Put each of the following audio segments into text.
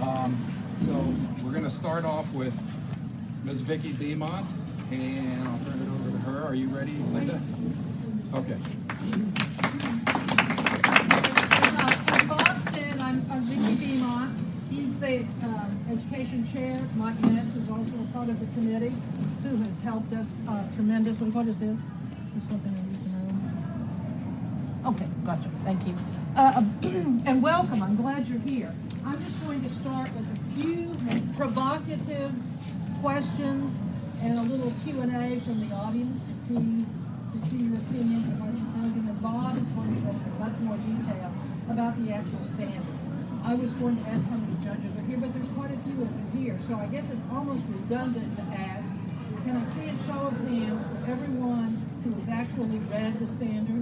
So we're going to start off with Ms. Vicki Beaumont, and I'll turn it over to her. Are you ready, Linda? Okay. As Bob said, I'm Vicki Beaumont. He's the education chair. Mike Metz is also a part of the committee who has helped us tremendously. What is this? Is something I need to know? Okay, gotcha. Thank you. And welcome. I'm glad you're here. I'm just going to start with a few provocative questions and a little Q&A from the audience to see your opinions and what you think. And then Bob is going to go into much more detail about the actual standard. I was going to ask how many judges are here, but there's quite a few of them here, so I guess it's almost redundant to ask, can I see a show of hands for everyone who has actually read the standard?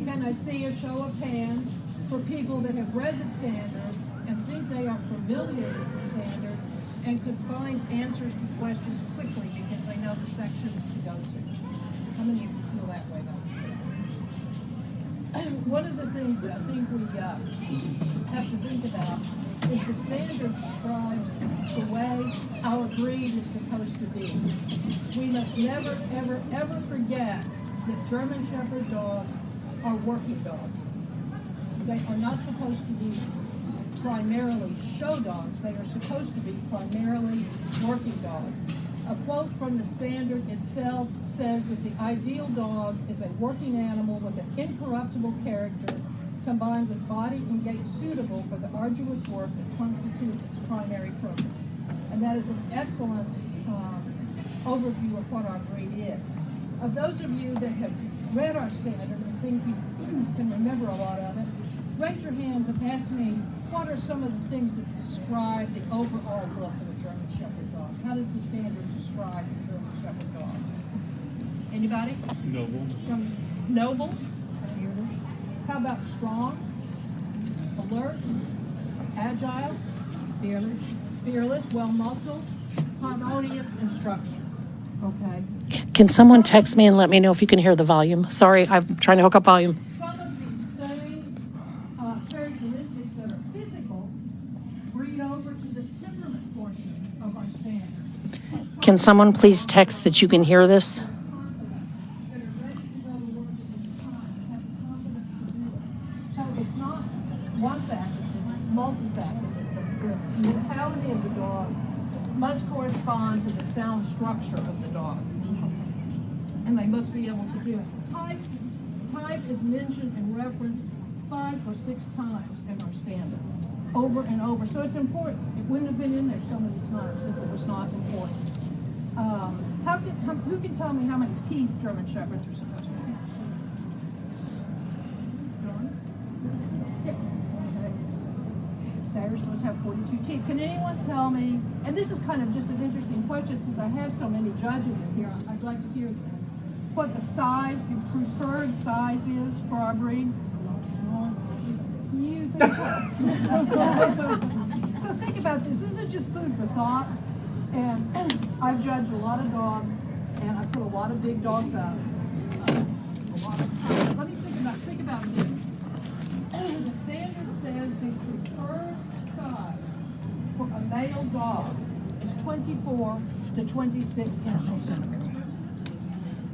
Can I see a show of hands for people that have read the standard and think they are familiar with the standard and could find answers to questions quickly because they know the sections to go to? How many of you feel that way about it? One of the things that I think we have to think about is the standard describes the way our breed is supposed to be. We must never, ever, ever forget that German Shepherd dogs are working dogs. They are not supposed to be primarily show dogs. They are supposed to be primarily working dogs. A quote from the standard itself says that the ideal dog is a working animal with an incorruptible character combined with body and gait suitable for the arduous work that constitutes its primary purpose. And that is an excellent overview of what our breed is. Of those of you that have read our standard and think you can remember a lot of it, raise your hands and ask me, what are some of the things that describe the overall look of a German Shepherd dog? How does the standard describe a German Shepherd dog? Anybody? Noble. Noble? How about strong? Alert? Agile? Fearless, well-muscled, harmonious, and structured. Okay. Can someone text me and let me know if you can hear the volume? Sorry, I'm trying to hook up volume. Some of these same characteristics that are physical breed over to the temperament portion of our standard. Can someone please text that you can hear this? That are ready to go to work at any time and have the confidence to do it. So it's not one facet, it's multifaceted. The mentality of the dog must correspond to the sound structure of the dog. And they must be able to do it. Type is mentioned and referenced 5 or 6 times in our standard, over and over. So it's important. It wouldn't have been in there so many times if it was not important. Who can tell me how many teeth German Shepherds are supposed to have? John? Yeah. Okay. They're supposed to have 42 teeth. Can anyone tell me, and this is kind of just an interesting question since I have so many judges in here, I'd like to hear what the size, the preferred size is for our breed? You think so? So think about this. This is just food for thought. And I've judged a lot of dogs, and I put a lot of big dogs out. Let me think about this. The standard says the preferred size for a male dog is 24 to 26 inches.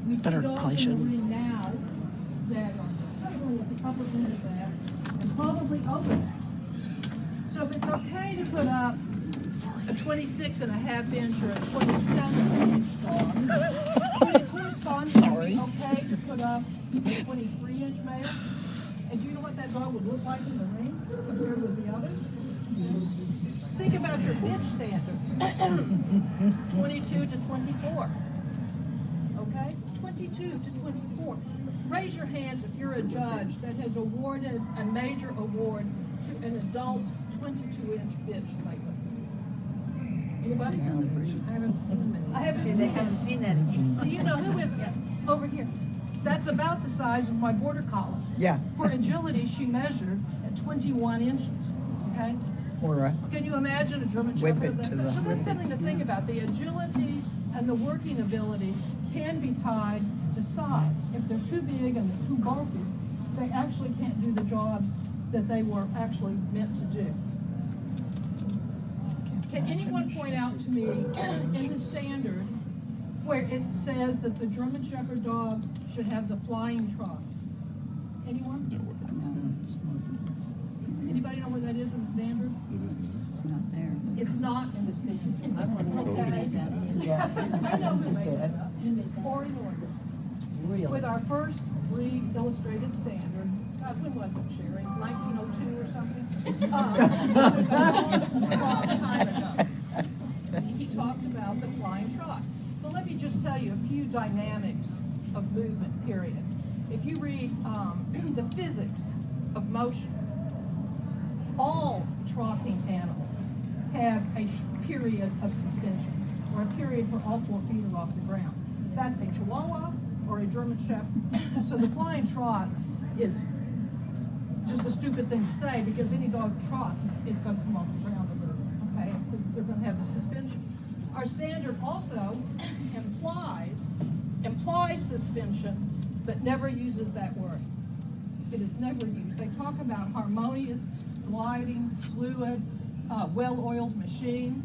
We see Better dogs probably in the shouldn't. ring now that are certainly at the upper end of that and probably over that. So if it's okay to put up a 26.5 inch or a 27 inch dog, would it correspond to be okay to put up a 23 inch male? And do you know what that dog would look like in the ring compared with the others? Think about your bitch standard. 22 to 24. Okay? 22 to 24. Raise your hands if you're a judge that has awarded a major award to an adult 22-inch bitch lately. Anybody? I haven't seen them. I haven't They haven't seen that again. Do you know who is it? Over here. That's about the size of my border collie. Yeah. For agility, she measured at 21 inches. Okay? Or Can you imagine a German Whip Shepherd? it to So the that's whip something to think about. The agility and the working ability can be tied to size. If they're too big and they're too bulky, they actually can't do the jobs that they were actually meant to do. Can anyone point out to me in the standard where it says that the German Shepherd dog should have the flying trot? Anyone? Anybody know where that is in the standard? It's not there. It's not in the standard. I want to look at Okay. it. Yeah. I know who made it up. Cory Norton. Really? With our first breed illustrated standard, when was it, Sherry? 1902 or something? It was a long time ago. He talked about the flying trot. But let me just tell you a few dynamics of movement, period. If you read the physics of motion, all trotting animals have a period of suspension, or a period where all 4 feet are off the ground. That's a Chihuahua or a German Shepherd. So the flying trot is just a stupid thing to say, because any dog that trots is going to come off the ground a little, okay? They're going to have the suspension. Our standard also implies suspension, but never uses that word. It is never used. They talk about harmonious, gliding, fluid, well-oiled machine,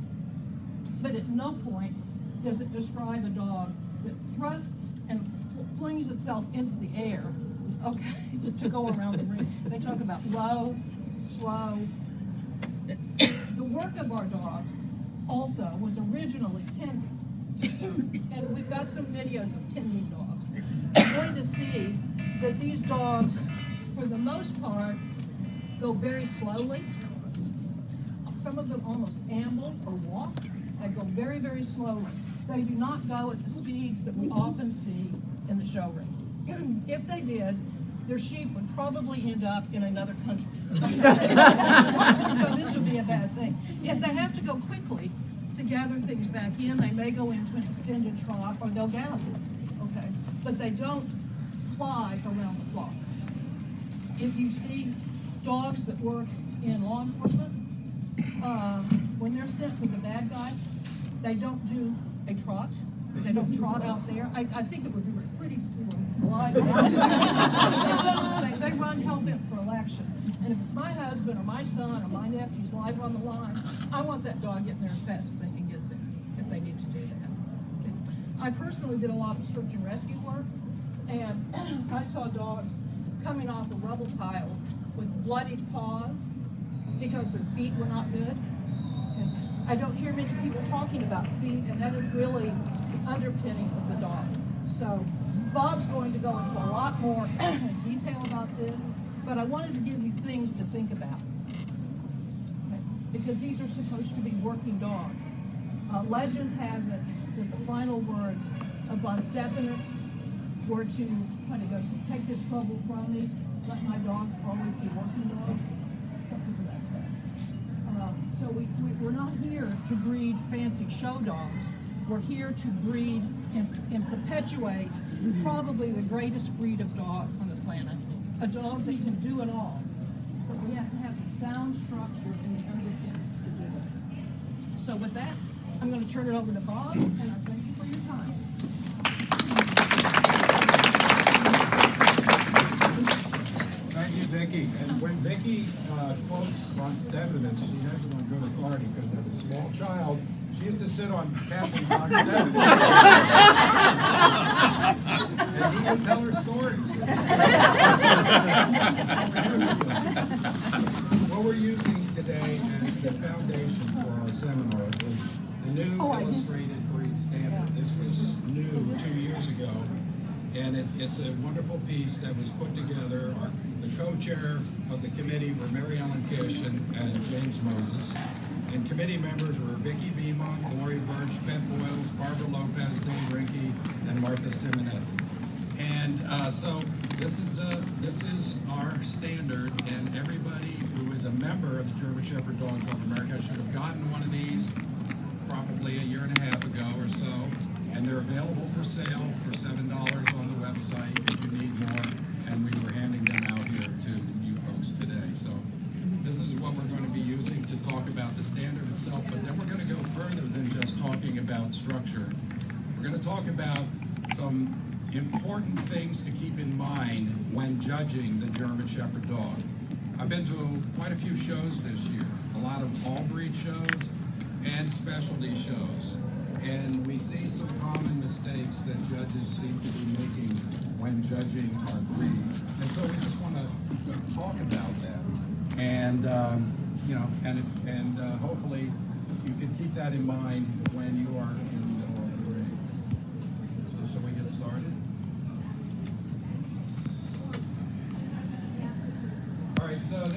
but at no point does it describe a dog that thrusts and flings itself into the air, okay, to go around the ring. They talk about low, slow. The work of our dogs also was originally tending, and we've got some videos of tending dogs. You're going to see that these dogs, for the most part, go very slowly. Some of them almost amble or walk. They go very, very slowly. They do not go at the speeds that we often see in the show ring. If they did, their sheep would probably end up in another country. So this would be a bad thing. If they have to go quickly to gather things back in, they may go into an extended trot, or they'll gallop, okay? But they don't fly around the flock. If you see dogs that work in law enforcement, when they're sent for the bad guys, they don't do a trot. They don't trot out there. I think it would be pretty to see them glide around. They run hell bent for election. And if it's my husband or my son or my nephew's life on the line, I want that dog getting there as fast as they can get there, if they need to do that. Okay. I personally did a lot of search and rescue work, and I saw dogs coming off the rubble piles with bloodied paws because their feet were not good. And I don't hear many people talking about feet, and that is really the underpinning of the dog. So Bob's going to go into a lot more detail about this, but I wanted to give you things to think about, okay? Because these are supposed to be working dogs. Legend has it that the final words of von Stephanus were to, when he goes, take this trouble from me, let my dogs always be working dogs, something to that effect. So we're not here to breed fancy show dogs. We're here to breed and perpetuate probably the greatest breed of dog on the planet, a dog that can do it all. But we have to have the sound structure and the underpinnings to do it. So with that, I'm going to turn it over to Bob, and I thank you for your time. Thank you, Vicki. And when Vicki quotes von Stephanus, she has it on good authority, because as a small child, she used to sit on Captain von Stephanus. And he would tell her stories. What we're using today as the foundation for our seminar is the new illustrated breed standard. This was new 2 years ago. And it's a wonderful piece that was put together. The co-chair of the committee were Mary Ellen Kish and James Moses. And committee members were Vicki Beaumont, Gloria Birch, Beth Boyles, Barbara Lopez, Dave Rinke, and Martha Simonetti. And so this is our standard, and everybody who is a member of the German Shepherd Dog Club of America should have gotten one of these probably a year and a half ago or so. And they're available for sale for $7 on the website if you need more. And we were handing them out here to you folks today. So this is what we're going to be using to talk about the standard itself. But then we're going to go further than just talking about structure. We're going to talk about some important things to keep in mind when judging the German Shepherd dog. I've been to quite a few shows this year, a lot of all breed shows. and specialty shows. And we see some common mistakes that judges seem to be making when judging our breed. And so we just want to talk about that. And, hopefully you can keep that in mind when you are in the middle of the breed. So shall we get started? All right, so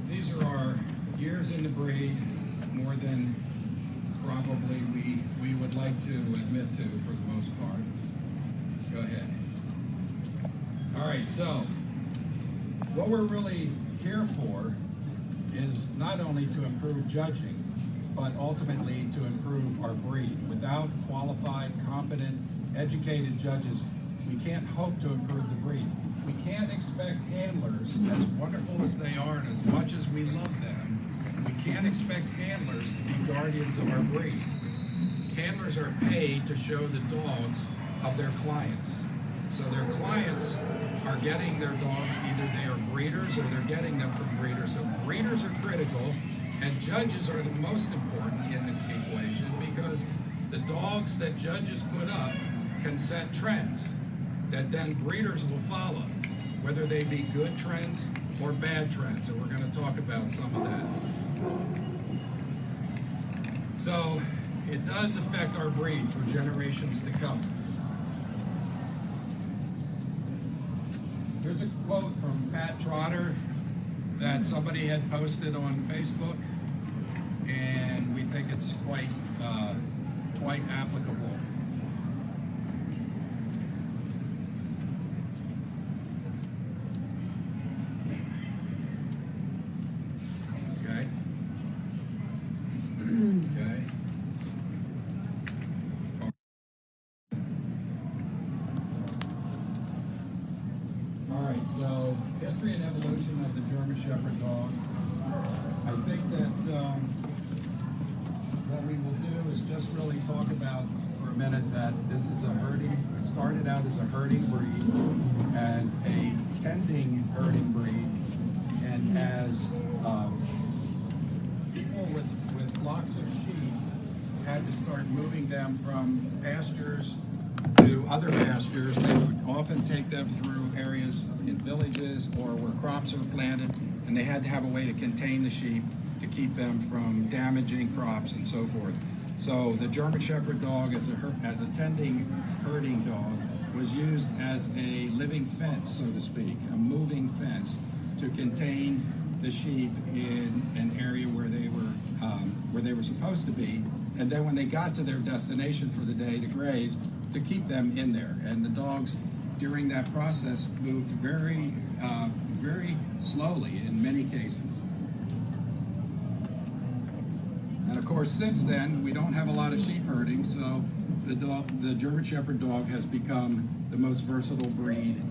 these are our years in the breed, more than probably we would like to admit to for the most part. Go ahead. All right, so what we're really here for is not only to improve judging, but ultimately to improve our breed. Without qualified, competent, educated judges, we can't hope to improve the breed. We can't expect handlers, as wonderful as they are and as much as we love them, we can't expect handlers to be guardians of our breed. Handlers are paid to show the dogs of their clients. So their clients are getting their dogs, either they are breeders or they're getting them from breeders. So breeders are critical, and judges are the most important in the equation, because the dogs that judges put up can set trends that then breeders will follow, whether they be good trends or bad trends. And we're going to talk about some of that. So it does affect our breed for generations to come. Here's a quote from Pat Trotter that somebody had posted on Facebook, and we think it's quite applicable. Okay. Okay. So, history and evolution of the German Shepherd dog. I think that what we will do is just really talk about for a minute that this is a herding, it started out as a herding breed, as a tending herding breed, and as people with flocks of sheep had to start moving them from pastures to other pastures. They would often take them through areas in villages or where crops were planted, and they had to have a way to contain the sheep to keep them from damaging crops and so forth. So the German Shepherd dog, as a tending herding dog, was used as a living fence, so to speak, a moving fence to contain the sheep in an area where they were supposed to be, and then when they got to their destination for the day to graze, to keep them in there. And the dogs during that process moved very slowly in many cases. And of course, since then, we don't have a lot of sheep herding, so the German Shepherd dog has become the most versatile breed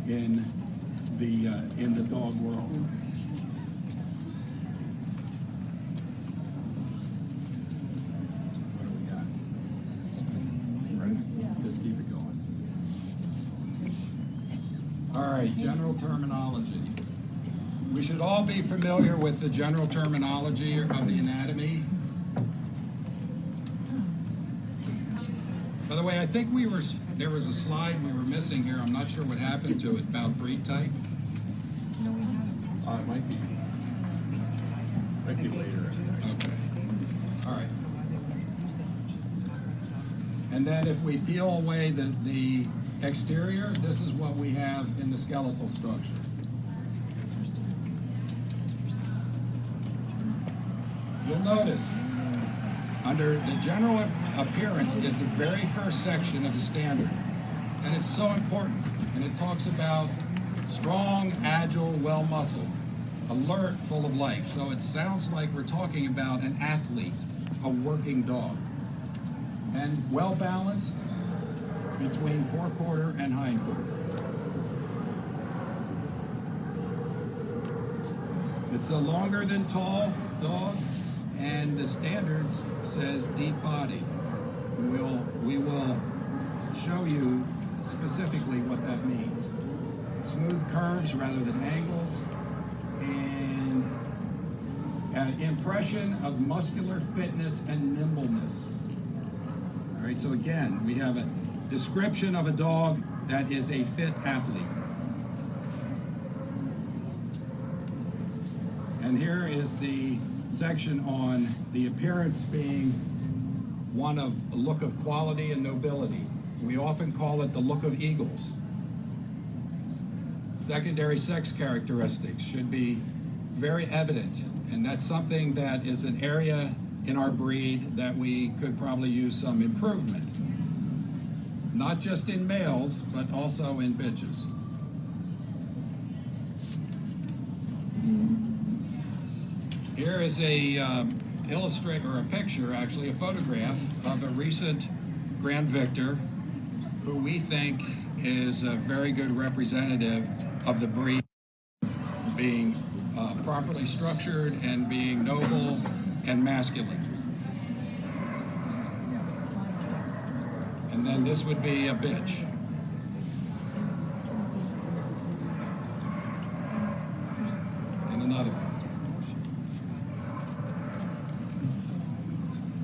in the dog world. All right, general terminology. We should all be familiar with the general terminology of the anatomy. By the way, I think there was a slide we were missing here. I'm not sure what happened to it about breed type. It might be. Might be later. Okay. All right. And then if we peel away the exterior, this is what we have in the skeletal structure. You'll notice under the general appearance is the very first section of the standard. And it's so important. And it talks about strong, agile, well-muscled, alert, full of life. So it sounds like we're talking about an athlete, a working dog. And well-balanced between forequarter and hindquarter. It's a longer than tall dog, and the standards says deep body. We will show you specifically what that means. Smooth curves rather than angles, and An impression of muscular fitness and nimbleness. All right, so again, we have a description of a dog that is a fit athlete. And here is the section on the appearance being one of a look of quality and nobility. We often call it the look of eagles. Secondary sex characteristics should be very evident, and that's something that is an area in our breed that we could probably use some improvement. Not just in males, but also in bitches. Here is a illustrator, or a picture actually, a photograph of a recent Grand Victor who we think is a very good representative of the breed, being properly structured and being noble and masculine. And then this would be a bitch. And another one.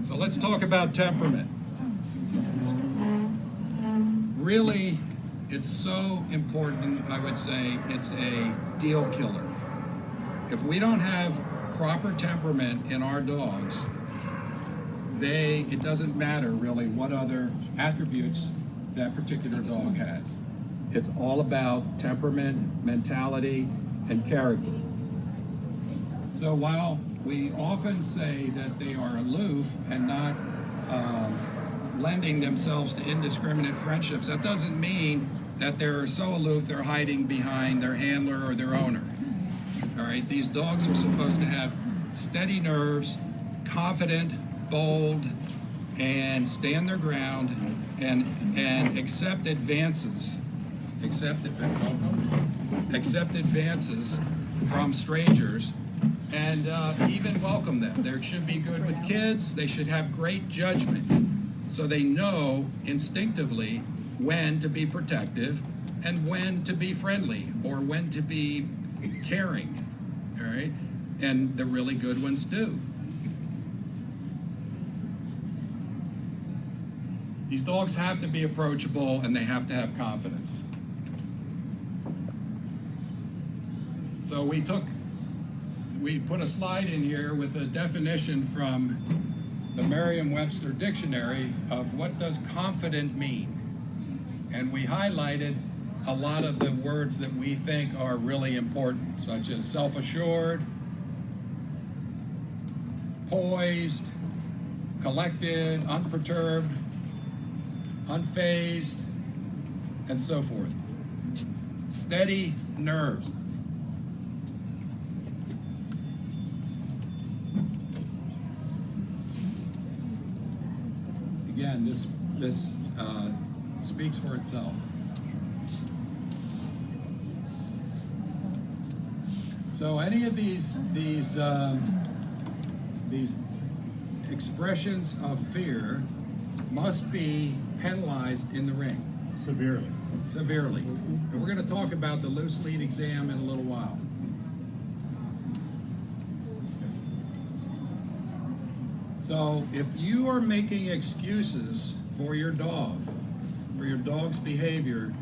So let's talk about temperament. Really, it's so important, I would say, it's a deal killer. If we don't have proper temperament in our dogs, it doesn't matter really what other attributes that particular dog has. It's all about temperament, mentality, and character. So while we often say that they are aloof and not lending themselves to indiscriminate friendships, that doesn't mean that they're so aloof they're hiding behind their handler or their owner. All right, these dogs are supposed to have steady nerves, confident, bold, and stand their ground and accept advances. Accept advances from strangers, and even welcome them. They should be good with kids. They should have great judgment, so they know instinctively when to be protective and when to be friendly or when to be caring. All right, and the really good ones do. These dogs have to be approachable and they have to have confidence. So we put a slide in here with a definition from the Merriam-Webster dictionary of what does confident mean. And we highlighted a lot of the words that we think are really important, such as self-assured, poised, collected, unperturbed, unfazed, and so forth. Steady nerves. Again, this speaks for itself. So any of these expressions of fear must be penalized in the ring. Severely. Severely. And we're going to talk about the loose lead exam in a little while. So if you are making excuses for your dog's behavior,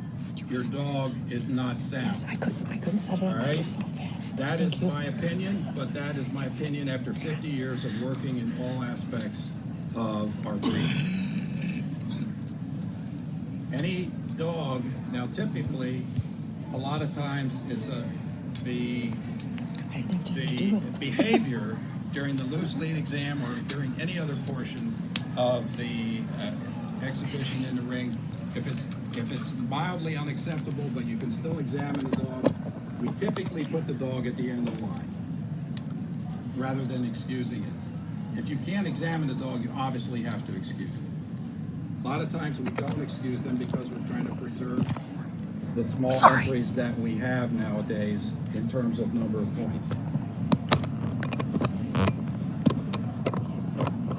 your dog is not sound. Yes, I couldn't set it All up. right? This was so fast. That is Thank you. my opinion, but that is my opinion after 50 years of working in all aspects of our breed. Any dog, now typically, a lot of times it's the I didn't have time to do it. behavior during the loose lead exam or during any other portion of the exhibition in the ring. If it's mildly unacceptable, but you can still examine the dog, we typically put the dog at the end of the line rather than excusing it. If you can't examine the dog, you obviously have to excuse it. A lot of times we don't excuse them because we're trying to preserve the small entries that we have nowadays in terms of number of points.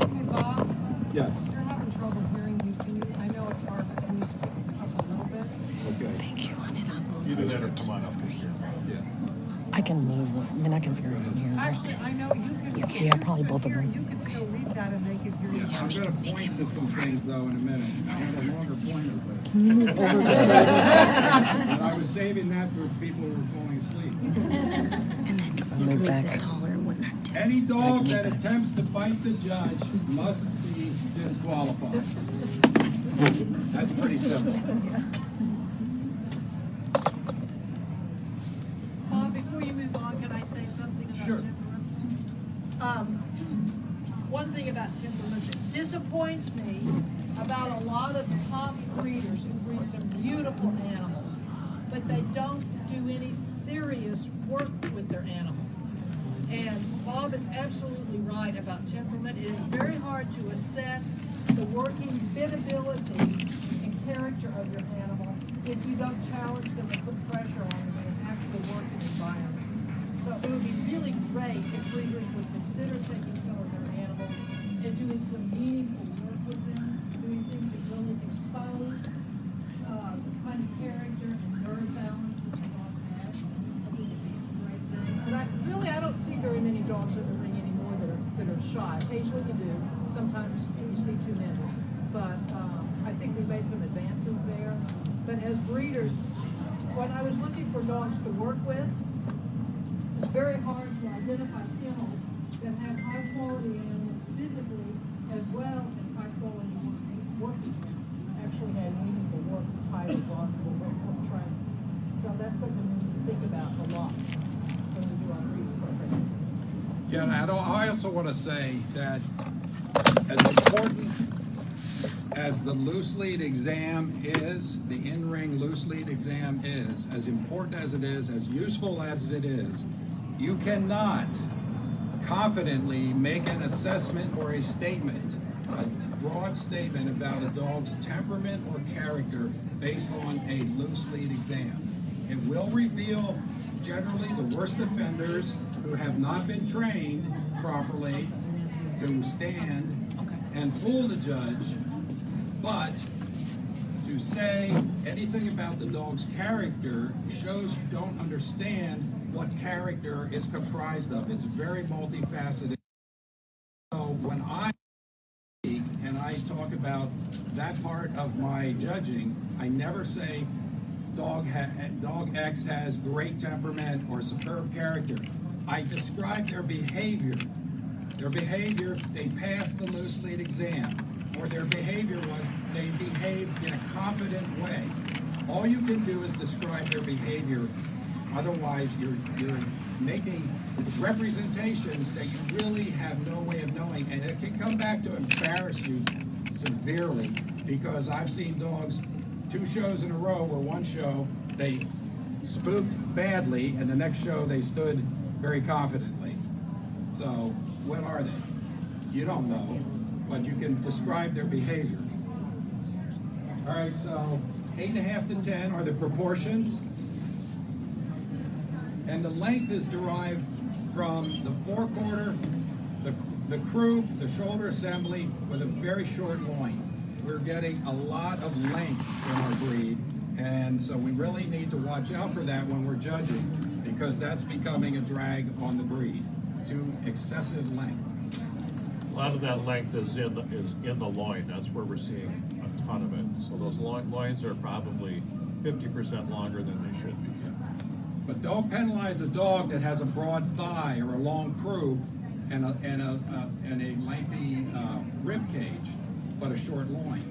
Hey, Bob, Yes. you're having trouble hearing you. I know it's hard, but can you speak up a little bit? Okay. Thank you. On it on both. Either that or Just come on the up. screen. Yeah. I can move. I mean, I can figure it from here. Actually, I know you can. You can, probably both of Here, them. you can still read that and they can hear you. Yeah, I'm gonna point to some things though in a minute. I had a longer pointer, Can you move over just a but I was saving that for people who were falling asleep. If I move back. Any dog that attempts to bite the judge must be disqualified. That's pretty simple. Bob, before you move on, can I say something about Sure. temperament? One thing about temperament that disappoints me about a lot of top breeders who breed some beautiful animals, but they don't do any serious work with their animals. And Bob is absolutely right about temperament. It is very hard to assess the working fitability and character of your animal if you don't challenge them and put pressure on them in an actual working environment. So it would be really great if breeders would consider taking some of their animals and doing some meaningful work with them, doing things that really expose the kind of character and nerve balance that the dog has. I think it'd be a great thing. But I don't see very many dogs in the ring anymore that are shy. Occasionally you do. Sometimes you see too many. But I think we've made some advances there. But as breeders, when I was looking for dogs to work with, it's very hard to identify kennels that have high quality animals physically as well as high quality working animals. Actually had meaningful work with highly vulnerable work training. So that's something we need to think about a lot when we do our breeding program. Yeah, and I also want to say that as important as the loose lead exam is, the in-ring loose lead exam is, as important as it is, as useful as it is, you cannot confidently make an assessment or a statement, a broad statement about a dog's temperament or character based on a loose lead exam. It will reveal generally the worst offenders who have not been trained properly to stand and fool the judge, but to say anything about the dog's character shows you don't understand what character is comprised of. It's very multifaceted. So when I speak and I talk about that part of my judging, I never say dog X has great temperament or superb character. I describe their behavior. Their behavior, they passed the loose lead exam, or their behavior was they behaved in a confident way. All you can do is describe their behavior. Otherwise, you're making representations that you really have no way of knowing, and it can come back to embarrass you severely, because I've seen dogs 2 shows in a row where one show they spooked badly, and the next show they stood very confidently. So what are they? You don't know, but you can describe their behavior. All right, so 8.5 to 10 are the proportions. And the length is derived from the forequarter, the croup, the shoulder assembly with a very short loin. We're getting a lot of length in our breed, and so we really need to watch out for that when we're judging, because that's becoming a drag on the breed, too excessive length. A lot of that length is in the loin. That's where we're seeing a ton of it. So those loins are probably 50% longer than they should be. But don't penalize a dog that has a broad thigh or a long croup and a lengthy rib cage, but a short loin.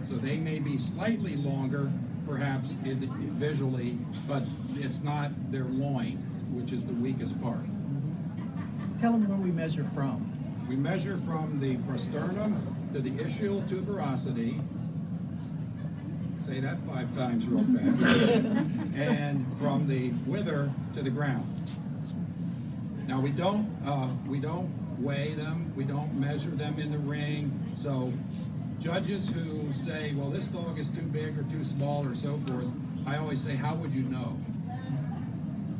So they may be slightly longer, perhaps visually, but it's not their loin, which is the weakest part. Tell them where we measure from. We measure from the prosternum to the ischial tuberosity. Say that 5 times real fast. And from the wither to the ground. Now we don't weigh them. We don't measure them in the ring. So judges who say, well, this dog is too big or too small or so forth, I always say, how would you know?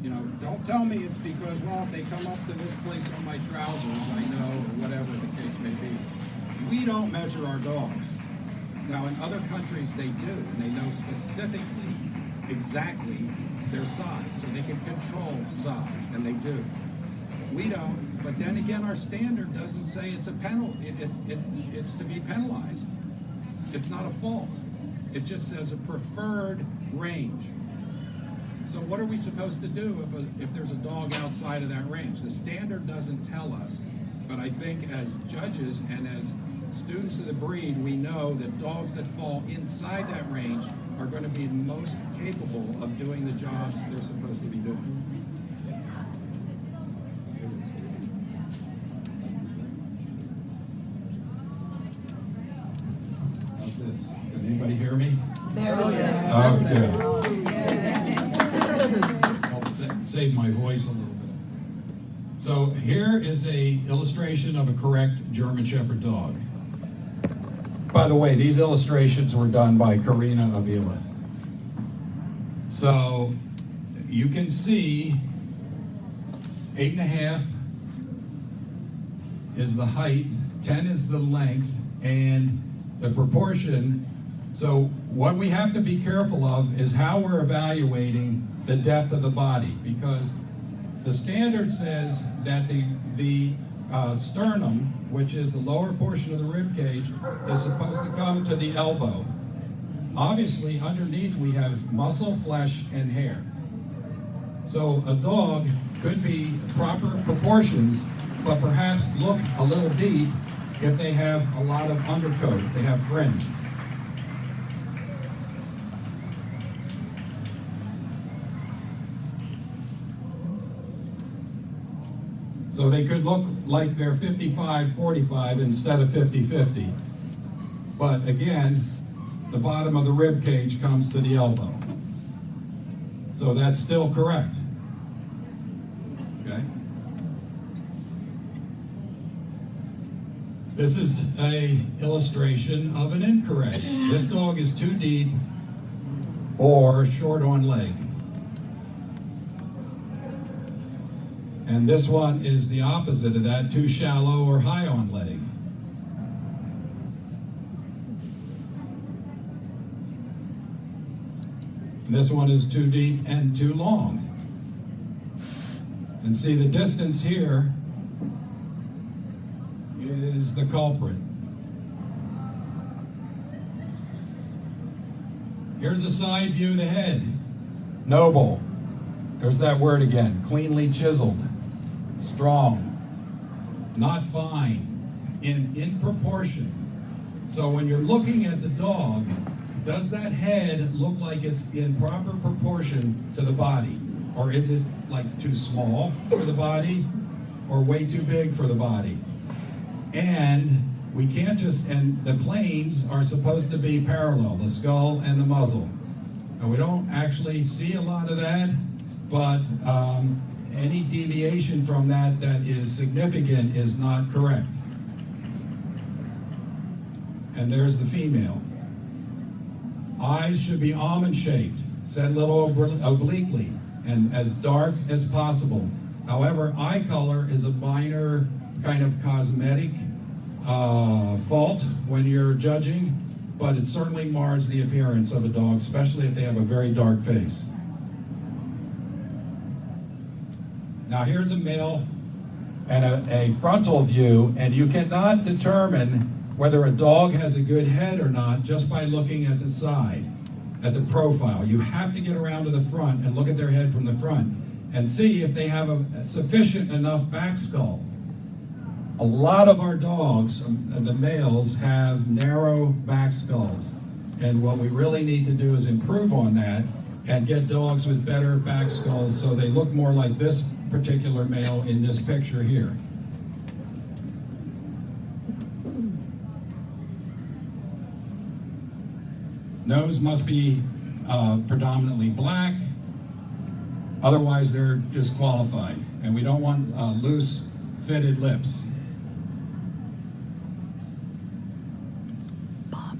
You know, don't tell me it's because, well, if they come up to this place on my trousers, I know, or whatever the case may be. We don't measure our dogs. Now, in other countries, they do, and they know specifically, exactly their size, so they can control size, and they do. We don't, but then again, our standard doesn't say it's a penalty. It's to be penalized. It's not a fault. It just says a preferred range. So what are we supposed to do if there's a dog outside of that range? The standard doesn't tell us, but I think as judges and as students of the breed, we know that dogs that fall inside that range are going to be most capable of doing the jobs they're supposed to be doing. How's this? Can anybody hear me? Okay. I'll save my voice a little bit. So here is a illustration of a correct German Shepherd dog. By the way, these illustrations were done by Karina Avila. So you can see 8.5 is the height, 10 is the length, and the proportion. So what we have to be careful of is how we're evaluating the depth of the body, because the standard says that the sternum, which is the lower portion of the rib cage, is supposed to come to the elbow. Obviously, underneath we have muscle, flesh, and hair. So a dog could be proper proportions, but perhaps look a little deep if they have a lot of undercoat, if they have fringe. So they could look like they're 55-45 instead of 50-50. But again, the bottom of the rib cage comes to the elbow. So that's still correct. Okay? This is an illustration of an incorrect. This dog is too deep or short on leg. And this one is the opposite of that, too shallow or high on leg. And this one is too deep and too long. And see, the distance here is the culprit. Here's a side view of the head. Noble. There's that word again. Cleanly chiseled. Strong, not fine, in proportion. So when you're looking at the dog, does that head look like it's in proper proportion to the body? Or is it like too small for the body or way too big for the body? And we can't just, and the planes are supposed to be parallel, the skull and the muzzle. And we don't actually see a lot of that, but any deviation from that is significant is not correct. And there's the female. Eyes should be almond-shaped, set a little obliquely, and as dark as possible. However, eye color is a minor kind of cosmetic fault when you're judging, but it certainly mars the appearance of a dog, especially if they have a very dark face. Now here's a male and a frontal view, and you cannot determine whether a dog has a good head or not just by looking at the side, at the profile. You have to get around to the front and look at their head from the front and see if they have a sufficient enough back skull. A lot of our dogs, the males, have narrow back skulls, and what we really need to do is improve on that and get dogs with better back skulls so they look more like this particular male in this picture here. Nose must be predominantly black, otherwise they're disqualified. And we don't want loose fitted lips. Bob.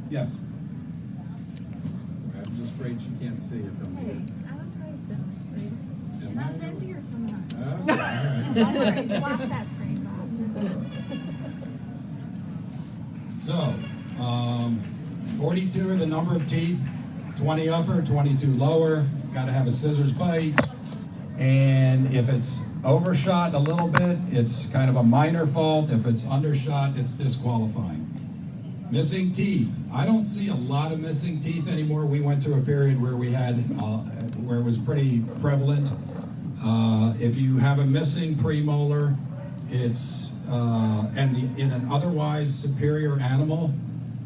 Yes. I'm just afraid she can't see it from Hey, here. I was raised in this breed. Am Not I? Bendy or someone else. Okay, all right. Don't worry, block that screen, Bob. So, 42 are the number of teeth, 20 upper, 22 lower, got to have a scissors bite. And if it's overshot a little bit, it's kind of a minor fault. If it's undershot, it's disqualifying. Missing teeth. I don't see a lot of missing teeth anymore. We went through a period where we had, where it was pretty prevalent. If you have a missing premolar, it's, in an otherwise superior animal,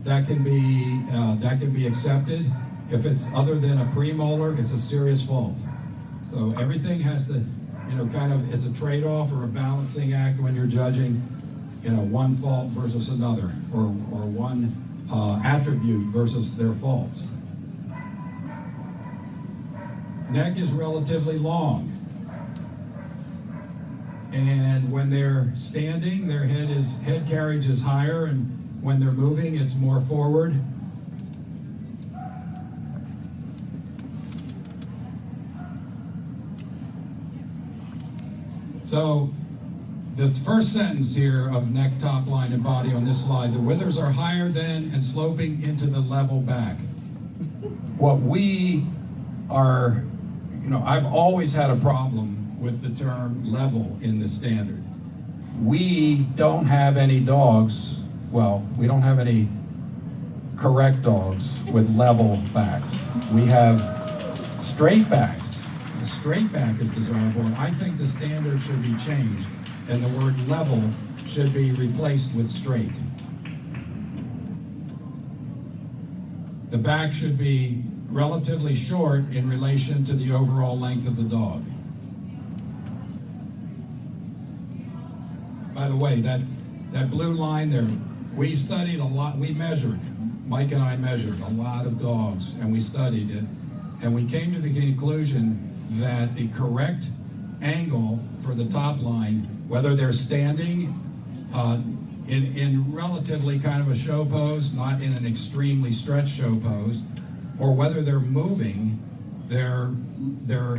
that can be accepted. If it's other than a premolar, it's a serious fault. So everything has to, it's a trade-off or a balancing act when you're judging, one fault versus another, or one attribute versus their faults. Neck is relatively long. And when they're standing, their head carriage is higher, and when they're moving, it's more forward. So the first sentence here of neck, top line, and body on this slide, the withers are higher than and sloping into the level back. What we are, I've always had a problem with the term level in the standard. We don't have any dogs, we don't have any correct dogs with level backs. We have straight backs. The straight back is desirable, and I think the standard should be changed, and the word level should be replaced with straight. The back should be relatively short in relation to the overall length of the dog. By the way, that blue line there, we studied a lot, Mike and I measured a lot of dogs, and we studied it, and we came to the conclusion that the correct angle for the top line, whether they're standing in relatively kind of a show pose, not in an extremely stretched show pose, or whether they're moving, their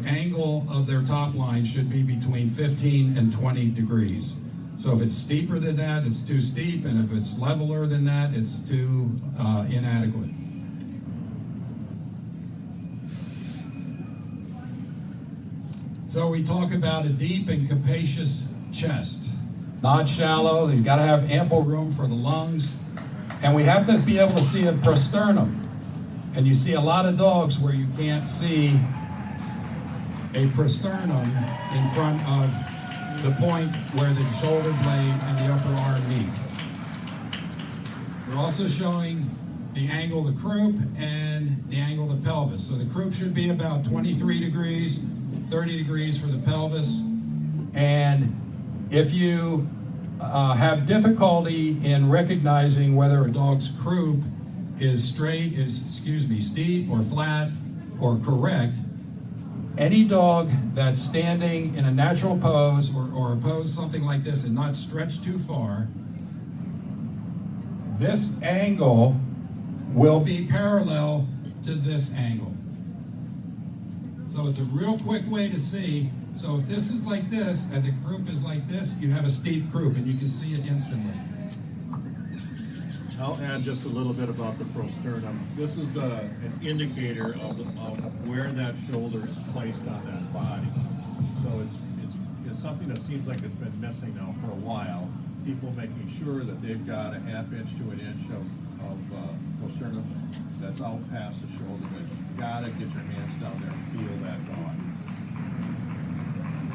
angle of their top line should be between 15 and 20 degrees. So if it's steeper than that, it's too steep, and if it's leveler than that, it's too inadequate. So we talk about a deep and capacious chest, not shallow. You've got to have ample room for the lungs, and we have to be able to see a prosternum. And you see a lot of dogs where you can't see a prosternum in front of the point where the shoulder blade and the upper arm meet. We're also showing the angle of the croup and the angle of the pelvis. So the croup should be about 23 degrees, 30 degrees for the pelvis. And if you have difficulty in recognizing whether a dog's croup is steep or flat or correct, any dog that's standing in a natural pose or a pose something like this and not stretched too far, this angle will be parallel to this angle. So it's a real quick way to see. So if this is like this and the croup is like this, you have a steep croup, and you can see it instantly. I'll add just a little bit about the prosternum. This is an indicator of where that shoulder is placed on that body. So it's something that seems like it's been missing now for a while. People making sure that they've got a half inch to an inch of prosternum that's out past the shoulder. But you gotta get your hands down there and feel that dog.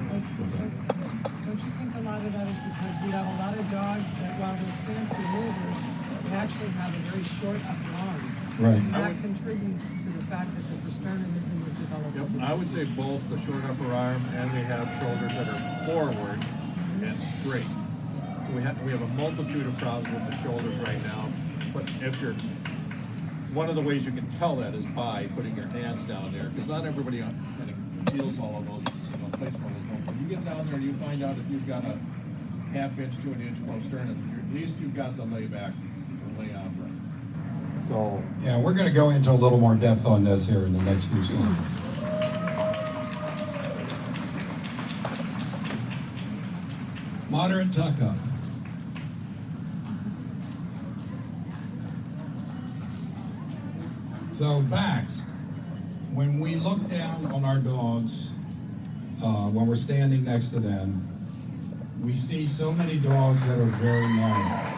Don't you think a lot of that is because we have a lot of dogs that, while they're fancy movers, they actually have a very short upper arm? Right. And that contributes to the fact that the prosternum isn't as developed. Yep, as it I would should say both the short upper arm, and they have shoulders that are forward and straight. We have a multitude of problems with the shoulders right now, but one of the ways you can tell that is by putting your hands down there, because not everybody kind of feels all of those, placement of those bones. When you get down there and you find out if you've got a half inch to an inch prosternum, at least you've got the layback or lay out right. So Yeah, we're going to go into a little more depth on this here in the next few slides. Moderate tuck up. So backs. when we look down on our dogs, when we're standing next to them, we see so many dogs that are very narrow.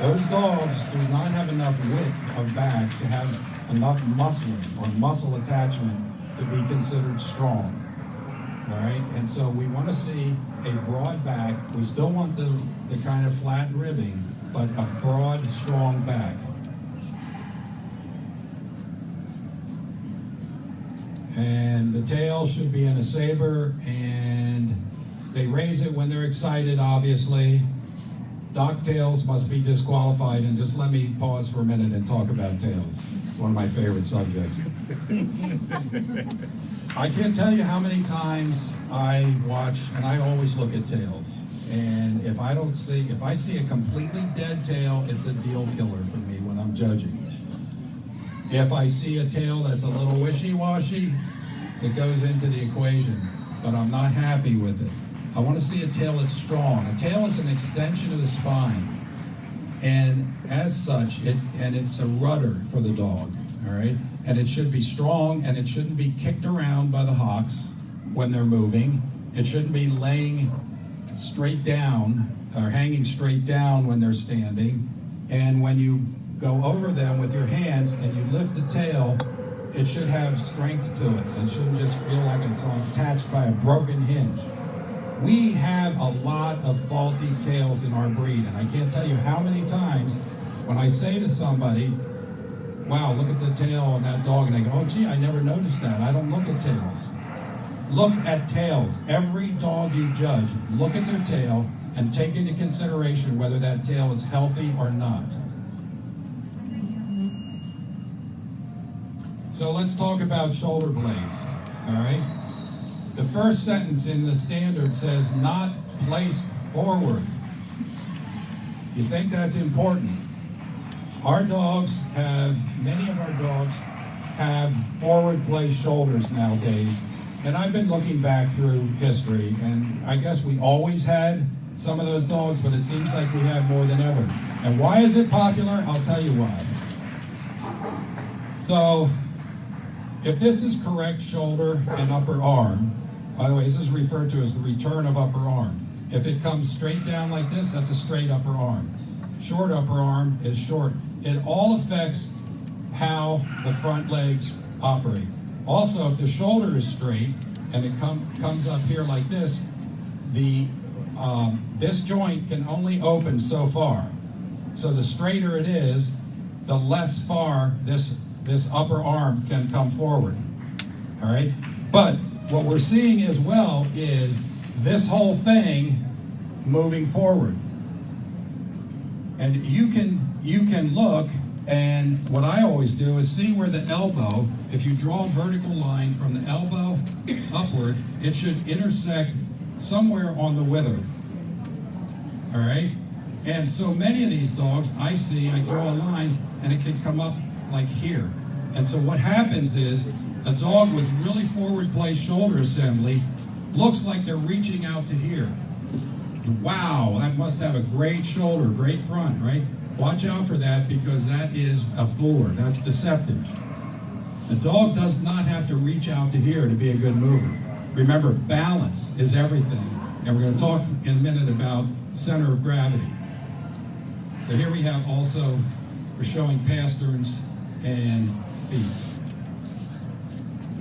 Those dogs do not have enough width of back to have enough muscling or muscle attachment to be considered strong. All right, and so we want to see a broad back. We still want the kind of flat ribbing, but a broad, strong back. And the tail should be in a saber, and they raise it when they're excited, obviously. Dock tails must be disqualified, and just let me pause for a minute and talk about tails. It's one of my favorite subjects. I can't tell you how many times I watch, and I always look at tails. And if I see a completely dead tail, it's a deal killer for me when I'm judging. If I see a tail that's a little wishy-washy, it goes into the equation, but I'm not happy with it. I want to see a tail that's strong. A tail is an extension of the spine, and as such, it's a rudder for the dog, all right? And it should be strong, and it shouldn't be kicked around by the hocks when they're moving. It shouldn't be laying straight down or hanging straight down when they're standing. And when you go over them with your hands and you lift the tail, it should have strength to it. It shouldn't just feel like it's attached by a broken hinge. We have a lot of faulty tails in our breed, and I can't tell you how many times when I say to somebody, wow, look at the tail on that dog, and they go, oh gee, I never noticed that. I don't look at tails. Look at tails. Every dog you judge, look at their tail and take into consideration whether that tail is healthy or not. So let's talk about shoulder blades, all right? The first sentence in the standard says not placed forward. You think that's important? Many of our dogs have forward placed shoulders nowadays. And I've been looking back through history, and I guess we always had some of those dogs, but it seems like we have more than ever. And why is it popular? I'll tell you why. So, if this is correct shoulder and upper arm, by the way, this is referred to as the return of upper arm. If it comes straight down like this, that's a straight upper arm. Short upper arm is short. It all affects how the front legs operate. Also, if the shoulder is straight and it comes up here like this, this joint can only open so far. So the straighter it is, the less far this upper arm can come forward. All right? But what we're seeing as well is this whole thing moving forward. And you can look, and what I always do is see where the elbow, if you draw a vertical line from the elbow upward, it should intersect somewhere on the wither. All right? And so many of these dogs, I draw a line, and it can come up like here. And so what happens is, a dog with really forward-placed shoulder assembly looks like they're reaching out to here. Wow, that must have a great shoulder, great front, right? Watch out for that, because that is a fooler. That's deceptive. The dog does not have to reach out to here to be a good mover. Remember, balance is everything. And we're going to talk in a minute about center of gravity. So here we have also, we're showing pasterns and feet.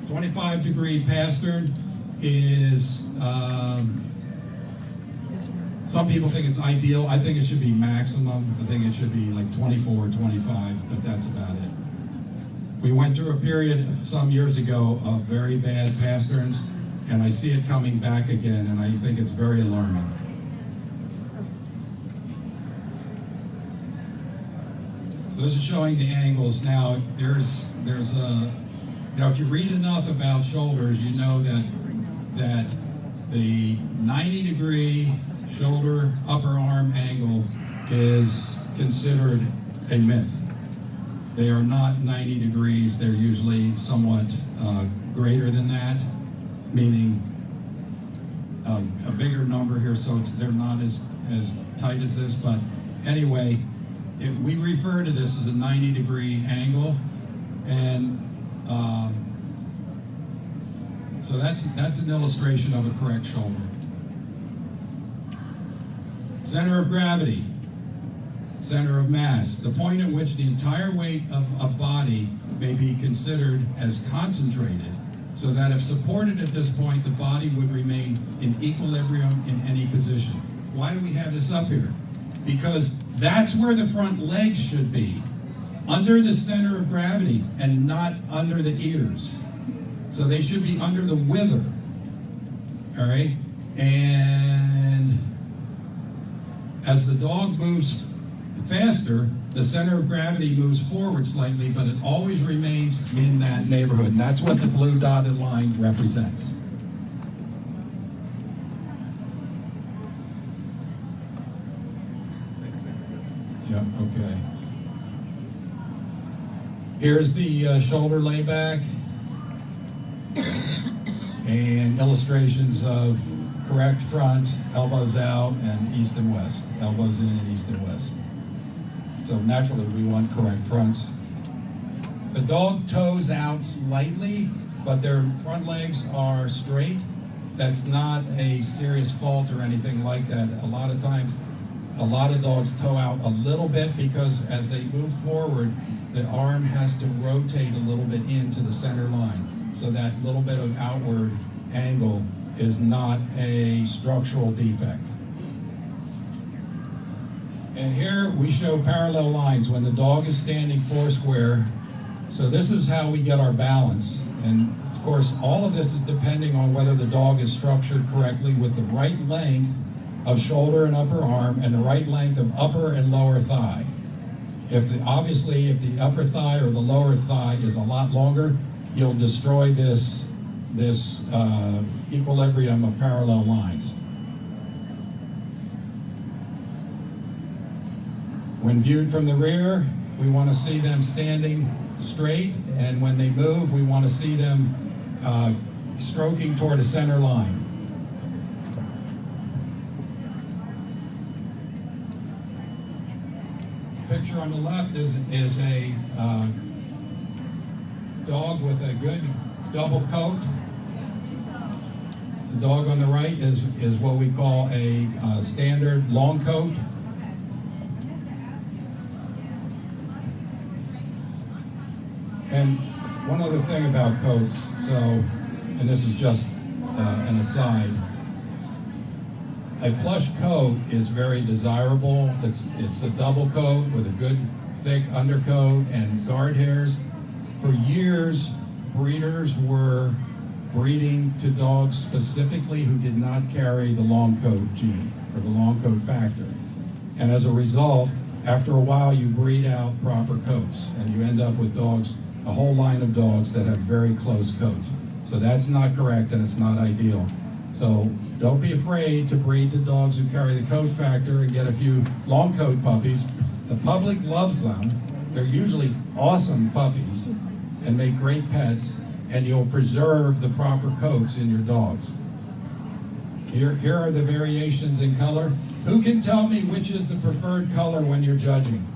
25-degree pastern is, some people think it's ideal. I think it should be maximum. I think it should be like 24 or 25, but that's about it. We went through a period some years ago of very bad pasterns, and I see it coming back again, and I think it's very alarming. So this is showing the angles. Now, there's a, if you read enough about shoulders, you know that the 90-degree shoulder upper arm angle is considered a myth. They are not 90 degrees. They're usually somewhat greater than that, meaning a bigger number here, so they're not as tight as this. But anyway, we refer to this as a 90-degree angle, and So that's an illustration of a correct shoulder. Center of gravity, center of mass, the point at which the entire weight of a body may be considered as concentrated, so that if supported at this point, the body would remain in equilibrium in any position. Why do we have this up here? Because that's where the front legs should be, under the center of gravity and not under the ears. So they should be under the wither, all right? And as the dog moves faster, the center of gravity moves forward slightly, but it always remains in that neighborhood. And that's what the blue dotted line represents. Yep, okay. Here's the shoulder layback and illustrations of correct front, elbows out, and east and west. Elbows in and east and west. So naturally, we want correct fronts. The dog toes out slightly, but their front legs are straight. That's not a serious fault or anything like that. A lot of times, a lot of dogs toe out a little bit because as they move forward, the arm has to rotate a little bit into the center line. So that little bit of outward angle is not a structural defect. And here we show parallel lines when the dog is standing foursquare. So this is how we get our balance. And of course, all of this is depending on whether the dog is structured correctly with the right length of shoulder and upper arm and the right length of upper and lower thigh. Obviously, if the upper thigh or the lower thigh is a lot longer, you'll destroy this equilibrium of parallel lines. When viewed from the rear, we want to see them standing straight, and when they move, we want to see them stroking toward a center line. Picture on the left is a dog with a good double coat. The dog on the right is what we call a standard long coat. And one other thing about coats, and this is just an aside, a plush coat is very desirable. It's a double coat with a good thick undercoat and guard hairs. For years, breeders were breeding to dogs specifically who did not carry the long coat gene or the long coat factor. And as a result, after a while, you breed out proper coats and you end up with dogs, a whole line of dogs that have very close coats. So that's not correct and it's not ideal. So don't be afraid to breed to dogs who carry the coat factor and get a few long coat puppies. The public loves them. They're usually awesome puppies and make great pets, and you'll preserve the proper coats in your dogs. Here are the variations in color. Who can tell me which is the preferred color when you're judging?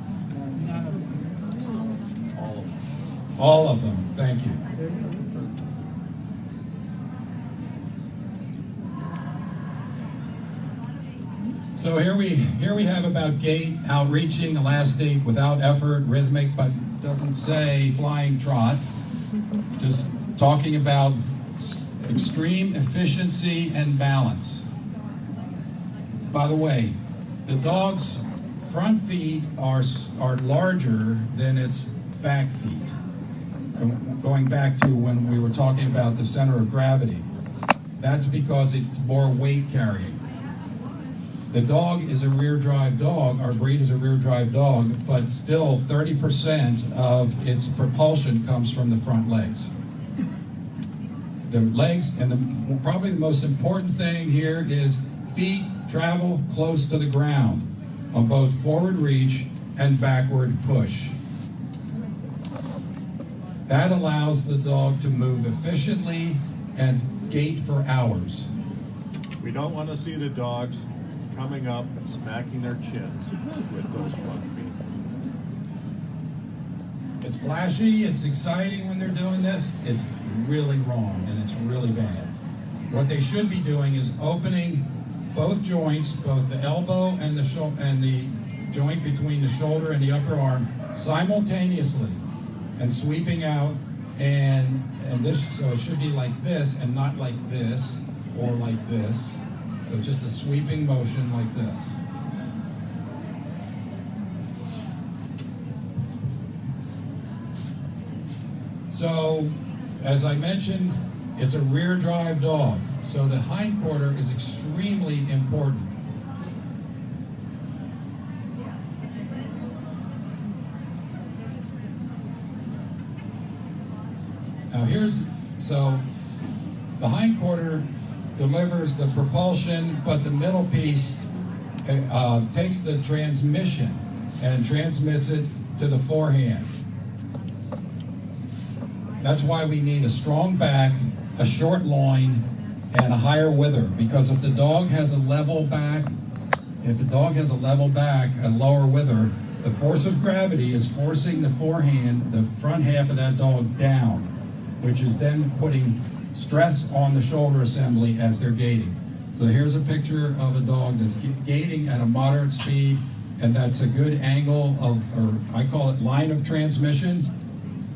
All of them. Thank you. So here we have about gait, outreaching, elastic, without effort, rhythmic, but doesn't say flying trot. Just talking about extreme efficiency and balance. By the way, the dog's front feet are larger than its back feet. Going back to when we were talking about the center of gravity, that's because it's more weight carrying. The dog is a rear drive dog, our breed is a rear drive dog, but still 30% of its propulsion comes from the front legs. The legs, and probably the most important thing here is feet travel close to the ground on both forward reach and backward push. That allows the dog to move efficiently and gait for hours. We don't want to see the dogs coming up and smacking their chins with those front feet. It's flashy, it's exciting when they're doing this. It's really wrong and it's really bad. What they should be doing is opening both joints, both the elbow and the joint between the shoulder and the upper arm simultaneously and sweeping out and this, so it should be like this and not like this or like this. So just a sweeping motion like this. So, as I mentioned, it's a rear drive dog. So the hind quarter is extremely important. Now so the hind quarter delivers the propulsion, but the middle piece takes the transmission and transmits it to the forehand. That's why we need a strong back, a short loin, and a higher wither. Because if the dog has a level back, and lower wither, the force of gravity is forcing the forehand, the front half of that dog down, which is then putting stress on the shoulder assembly as they're gating. So here's a picture of a dog that's gating at a moderate speed, and that's a good angle of, or I call it line of transmission,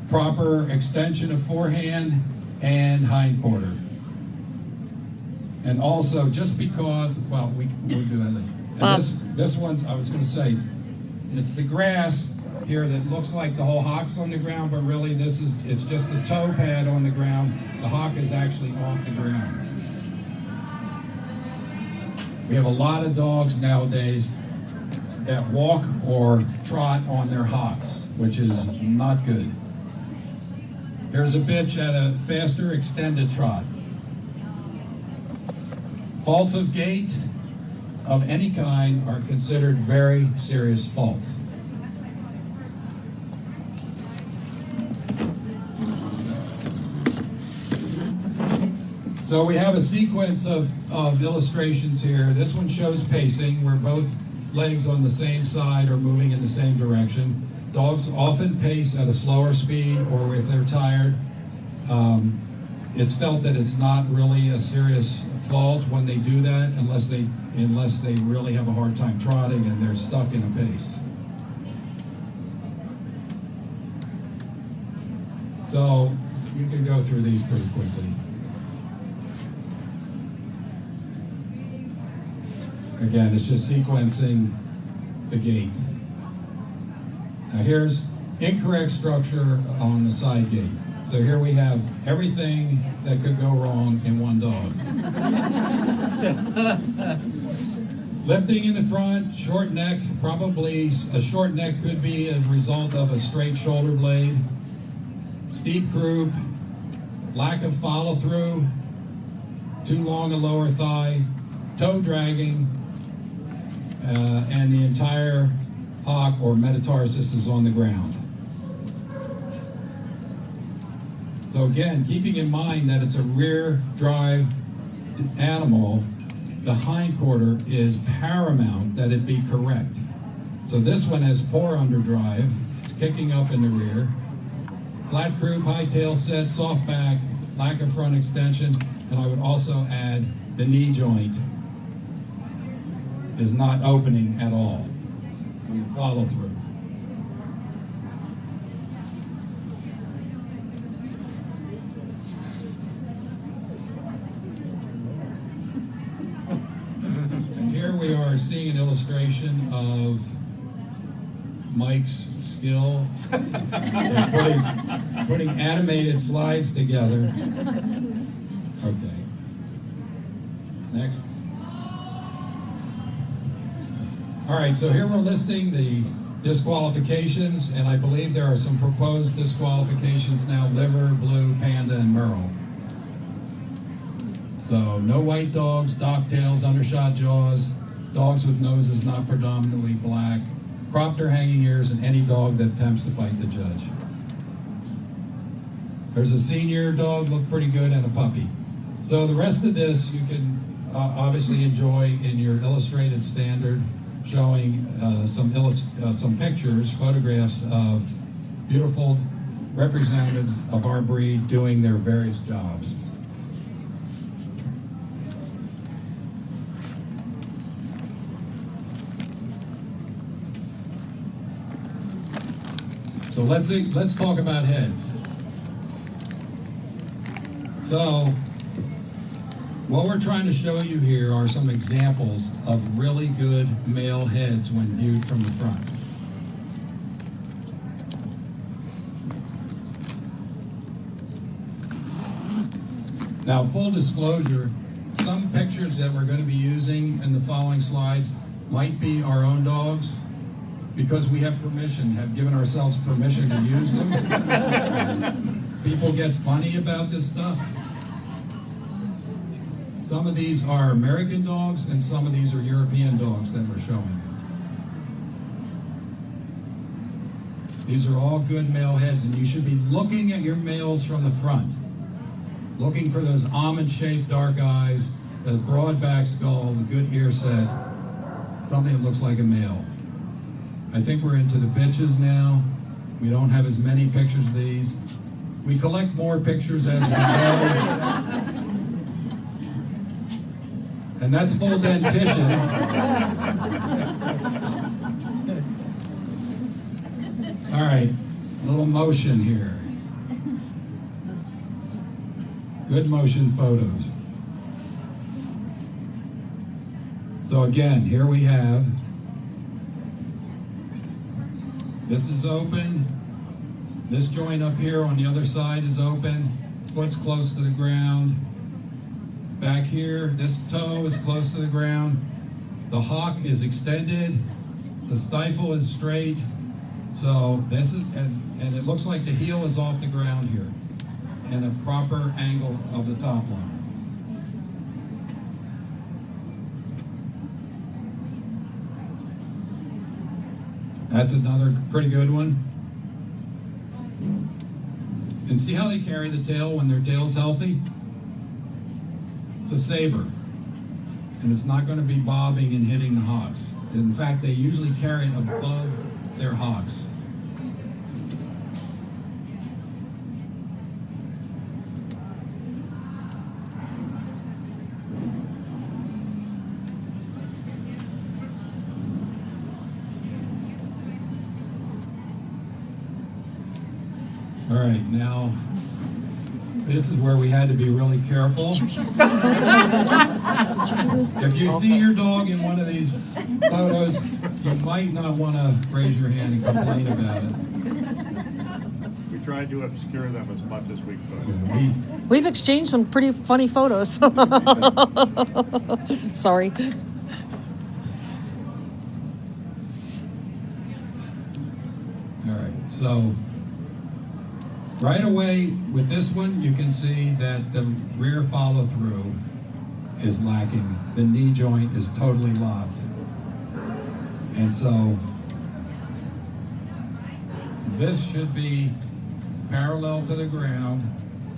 proper extension of forehand and hind quarter. And also, just because, well, we'll do that later. And this one's, I was going to say, it's the grass here that looks like the whole hock's on the ground, but really it's just the toe pad on the ground. The hock is actually off the ground. We have a lot of dogs nowadays that walk or trot on their hocks, which is not good. Here's a bitch at a faster extended trot. Faults of gait of any kind are considered very serious faults. So we have a sequence of illustrations here. This one shows pacing, where both legs on the same side are moving in the same direction. Dogs often pace at a slower speed, or if they're tired, it's felt that it's not really a serious fault when they do that, unless they really have a hard time trotting and they're stuck in a pace. So you can go through these pretty quickly. Again, it's just sequencing the gait. Now here's incorrect structure on the side gate. So here we have everything that could go wrong in one dog. Lifting in the front, short neck, probably a short neck could be a result of a straight shoulder blade. Steep croup, lack of follow through, too long a lower thigh, toe dragging, and the entire hock or metatarsus is on the ground. So again, keeping in mind that it's a rear drive animal, the hind quarter is paramount that it be correct. So this one has poor underdrive, it's kicking up in the rear, flat croup, high tail set, soft back, lack of front extension, and I would also add the knee joint is not opening at all. You follow through. And here we are seeing an illustration of Mike's skill in putting animated slides together. Okay. Next. All right, so here we're listing the disqualifications, and I believe there are some proposed disqualifications now: liver, blue, panda, and merle. So no white dogs, dock tails, undershot jaws, dogs with noses not predominantly black, cropped or hanging ears, and any dog that attempts to bite the judge. There's a senior dog, looked pretty good, and a puppy. So the rest of this you can obviously enjoy in your illustrated standard, showing some pictures, photographs of beautiful representatives of our breed doing their various jobs. So let's talk about heads. So what we're trying to show you here are some examples of really good male heads when viewed from the front. Now, full disclosure, some pictures that we're going to be using in the following slides might be our own dogs, because we have permission, have given ourselves permission to use them. People get funny about this stuff. Some of these are American dogs, and some of these are European dogs that we're showing. These are all good male heads, and you should be looking at your males from the front. Looking for those almond-shaped dark eyes, the broad back skull, the good ear set, something that looks like a male. I think we're into the bitches now. We don't have as many pictures of these. We collect more pictures as we go. And that's full dentition. All right, a little motion here. Good motion photos. So again, here we have, this is open. This joint up here on the other side is open. Foot's close to the ground. Back here, this toe is close to the ground. The hock is extended. The stifle is straight. So this is, and it looks like the heel is off the ground here, and a proper angle of the top line. That's another pretty good one. And see how they carry the tail when their tail's healthy? It's a saber. And it's not going to be bobbing and hitting the hocks. In fact, they usually carry it above their hocks. All right, now, this is where we had to be really careful. If you see your dog in one of these photos, you might not want to raise your hand and complain about it. We tried to obscure them as much as we could. We've exchanged some pretty funny photos. Sorry. All right, so right away with this one, you can see that the rear follow-through is lacking. The knee joint is totally locked. And so this should be parallel to the ground,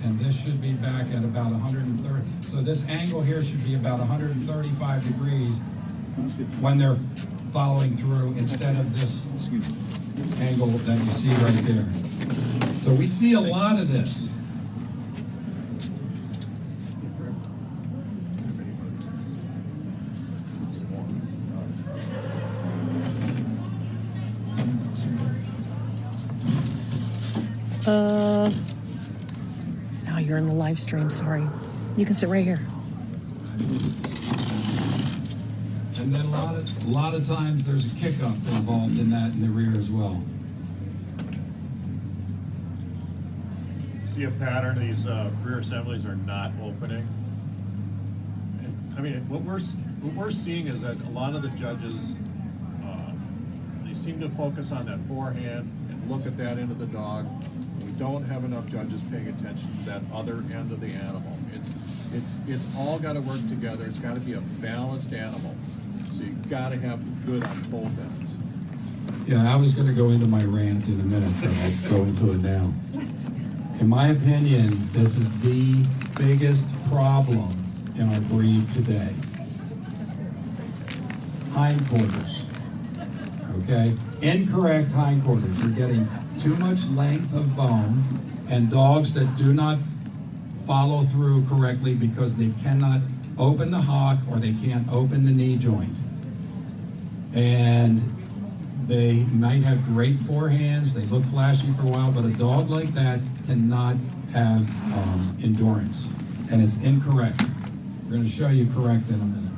and this should be back at about 130. So this angle here should be about 135 degrees when they're following through, instead of this angle that you see right there. So we see a lot of this. Now you're in the live stream, sorry. You can sit right here. And then a lot of times there's a kick up involved in that in the rear as well. See a pattern, these rear assemblies are not opening. And, I mean, what we're seeing is that a lot of the judges, they seem to focus on that forehand and look at that end of the dog. We don't have enough judges paying attention to that other end of the animal. It's all got to work together. It's got to be a balanced animal. So you've got to have good on both ends. Yeah, I was going to go into my rant in a minute, but I'll go into it now. In my opinion, this is the biggest problem in our breed today. Hindquarters. Okay? Incorrect hindquarters. You're getting too much length of bone, and dogs that do not follow through correctly because they cannot open the hock or they can't open the knee joint. And they might have great forehands, they look flashy for a while, but a dog like that cannot have endurance, and it's incorrect. We're going to show you correct in a minute.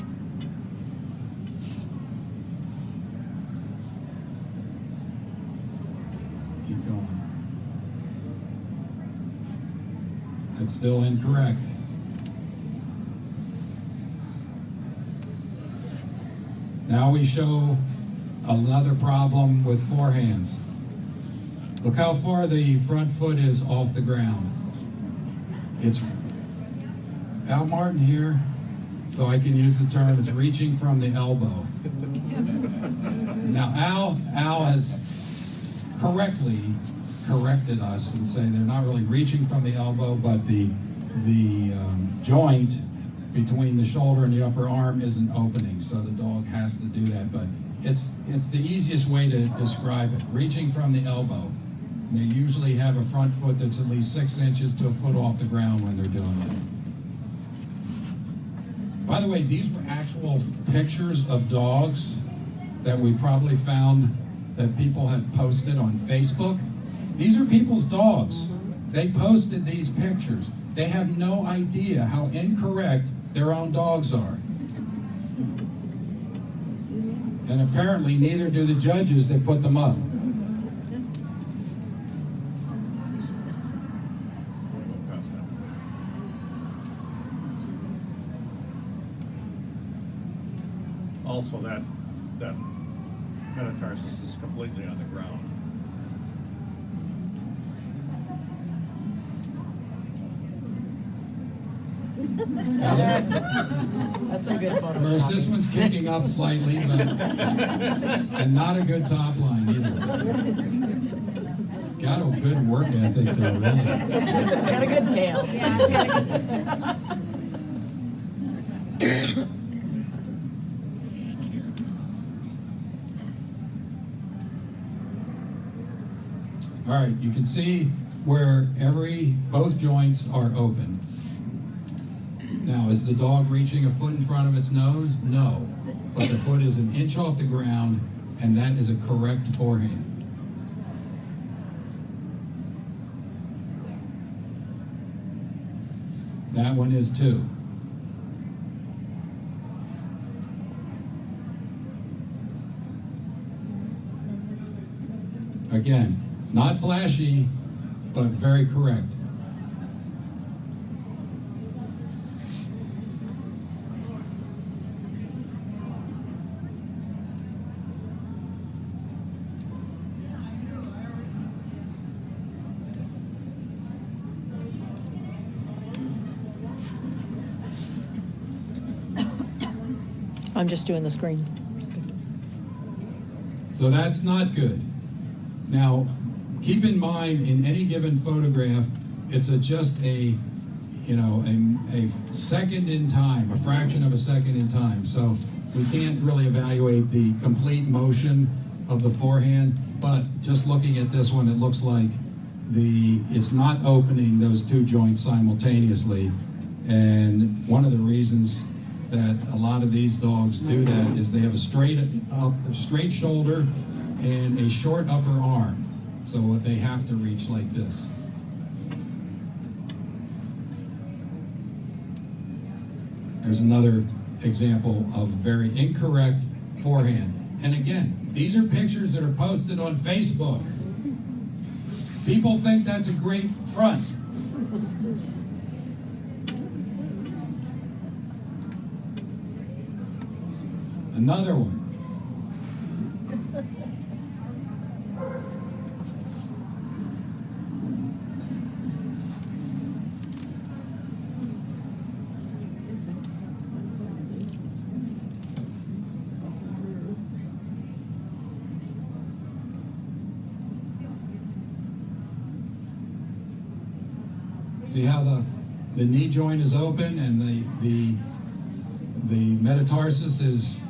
Keep going. That's still incorrect. Now we show another problem with forehands. Look how far the front foot is off the ground. It's Al Martin here, so I can use the term, it's reaching from the elbow. Now Al has correctly corrected us and say they're not really reaching from the elbow, but the joint between the shoulder and the upper arm isn't opening, so the dog has to do that. But it's the easiest way to describe it. Reaching from the elbow. They usually have a front foot that's at least 6 inches to a foot off the ground when they're doing it. By the way, these were actual pictures of dogs that we probably found that people have posted on Facebook. These are people's dogs. They posted these pictures. They have no idea how incorrect their own dogs are. And apparently neither do the judges that put them up. Also, that metatarsus is completely on the ground. That's a good photo. Whereas this one's kicking up slightly, but and not a good top line either. Got a good work ethic though, really. It's got a good tail. Yeah, it's got a good. All right, you can see where both joints are open. Now, is the dog reaching a foot in front of its nose? No. But the foot is 1 inch off the ground, and that is a correct forehand. That one is too. Again, not flashy, but very correct. I'm just doing the screen. So that's not good. Now, keep in mind, in any given photograph, it's just a second in time, a fraction of a second in time. So we can't really evaluate the complete motion of the forehand, but just looking at this one, it looks like it's not opening those two joints simultaneously. And one of the reasons that a lot of these dogs do that is they have a straight shoulder and a short upper arm, so they have to reach like this. There's another example of very incorrect forehand. And again, these are pictures that are posted on Facebook. People think that's a great front. Another one. See how the knee joint is open and the metatarsus is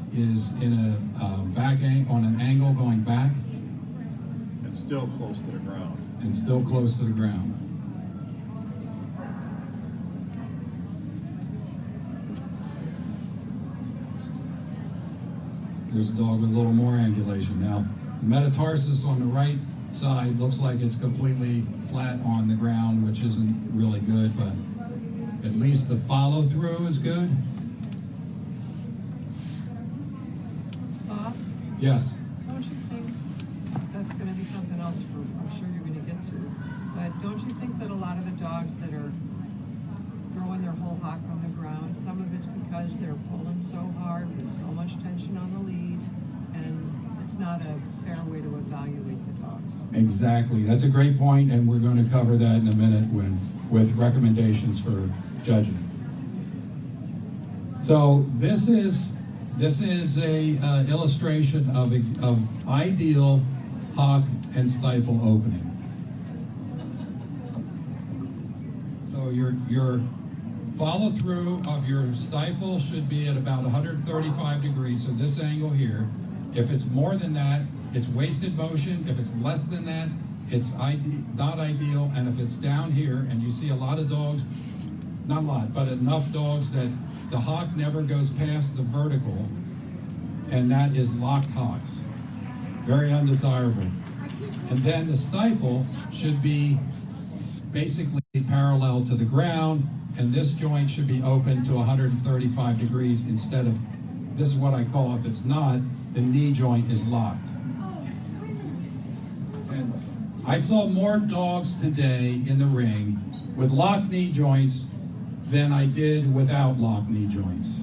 in a on an angle going back. still close to the ground. and still close to the ground. There's a dog with a little more angulation. Now, metatarsus on the right side looks like it's completely flat on the ground, which isn't really good, but at least the follow through is good. Bob, Yes. don't you think that's gonna be something else for, I'm sure you're gonna get to, but don't you think that a lot of the dogs that are throwing their whole hock on the ground, some of it's because they're pulling so hard with so much tension on the lead, and it's not a fair way to evaluate the dogs. Exactly. That's a great point, and we're going to cover that in a minute with recommendations for judging. So this is a illustration of ideal hock and stifle opening. So your follow through of your stifle should be at about 135 degrees. So this angle here. If it's more than that, it's wasted motion. If it's less than that, it's not ideal. And if it's down here, and you see a lot of dogs, not a lot, but enough dogs that the hock never goes past the vertical, and that is locked hocks. Very undesirable. And then the stifle should be basically parallel to the ground, and this joint should be open to 135 degrees instead of, this is what I call, if it's not, the knee joint is locked. And I saw more dogs today in the ring with locked knee joints than I did without locked knee joints.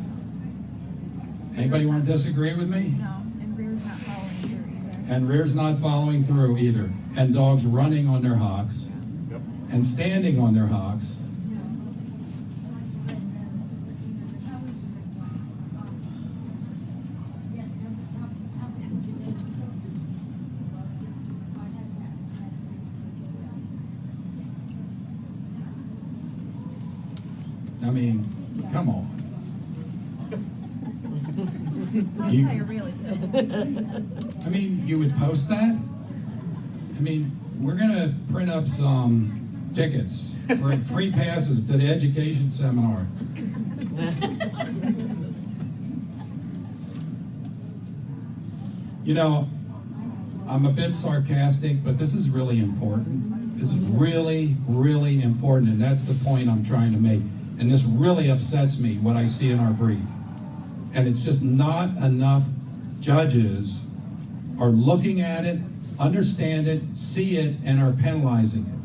Anybody want to disagree with me? No, and rear's not following through either. And rear's not following through either. And dogs running on their hocks Yep. and standing on their hocks. I mean, come on. That's You- how you really feel. I mean, you would post that? I mean, we're gonna print up some tickets for free passes to the education seminar. You know, I'm a bit sarcastic, but this is really important. This is really, really important, and that's the point I'm trying to make. And this really upsets me, what I see in our breed. And it's just not enough judges are looking at it, understand it, see it, and are penalizing it.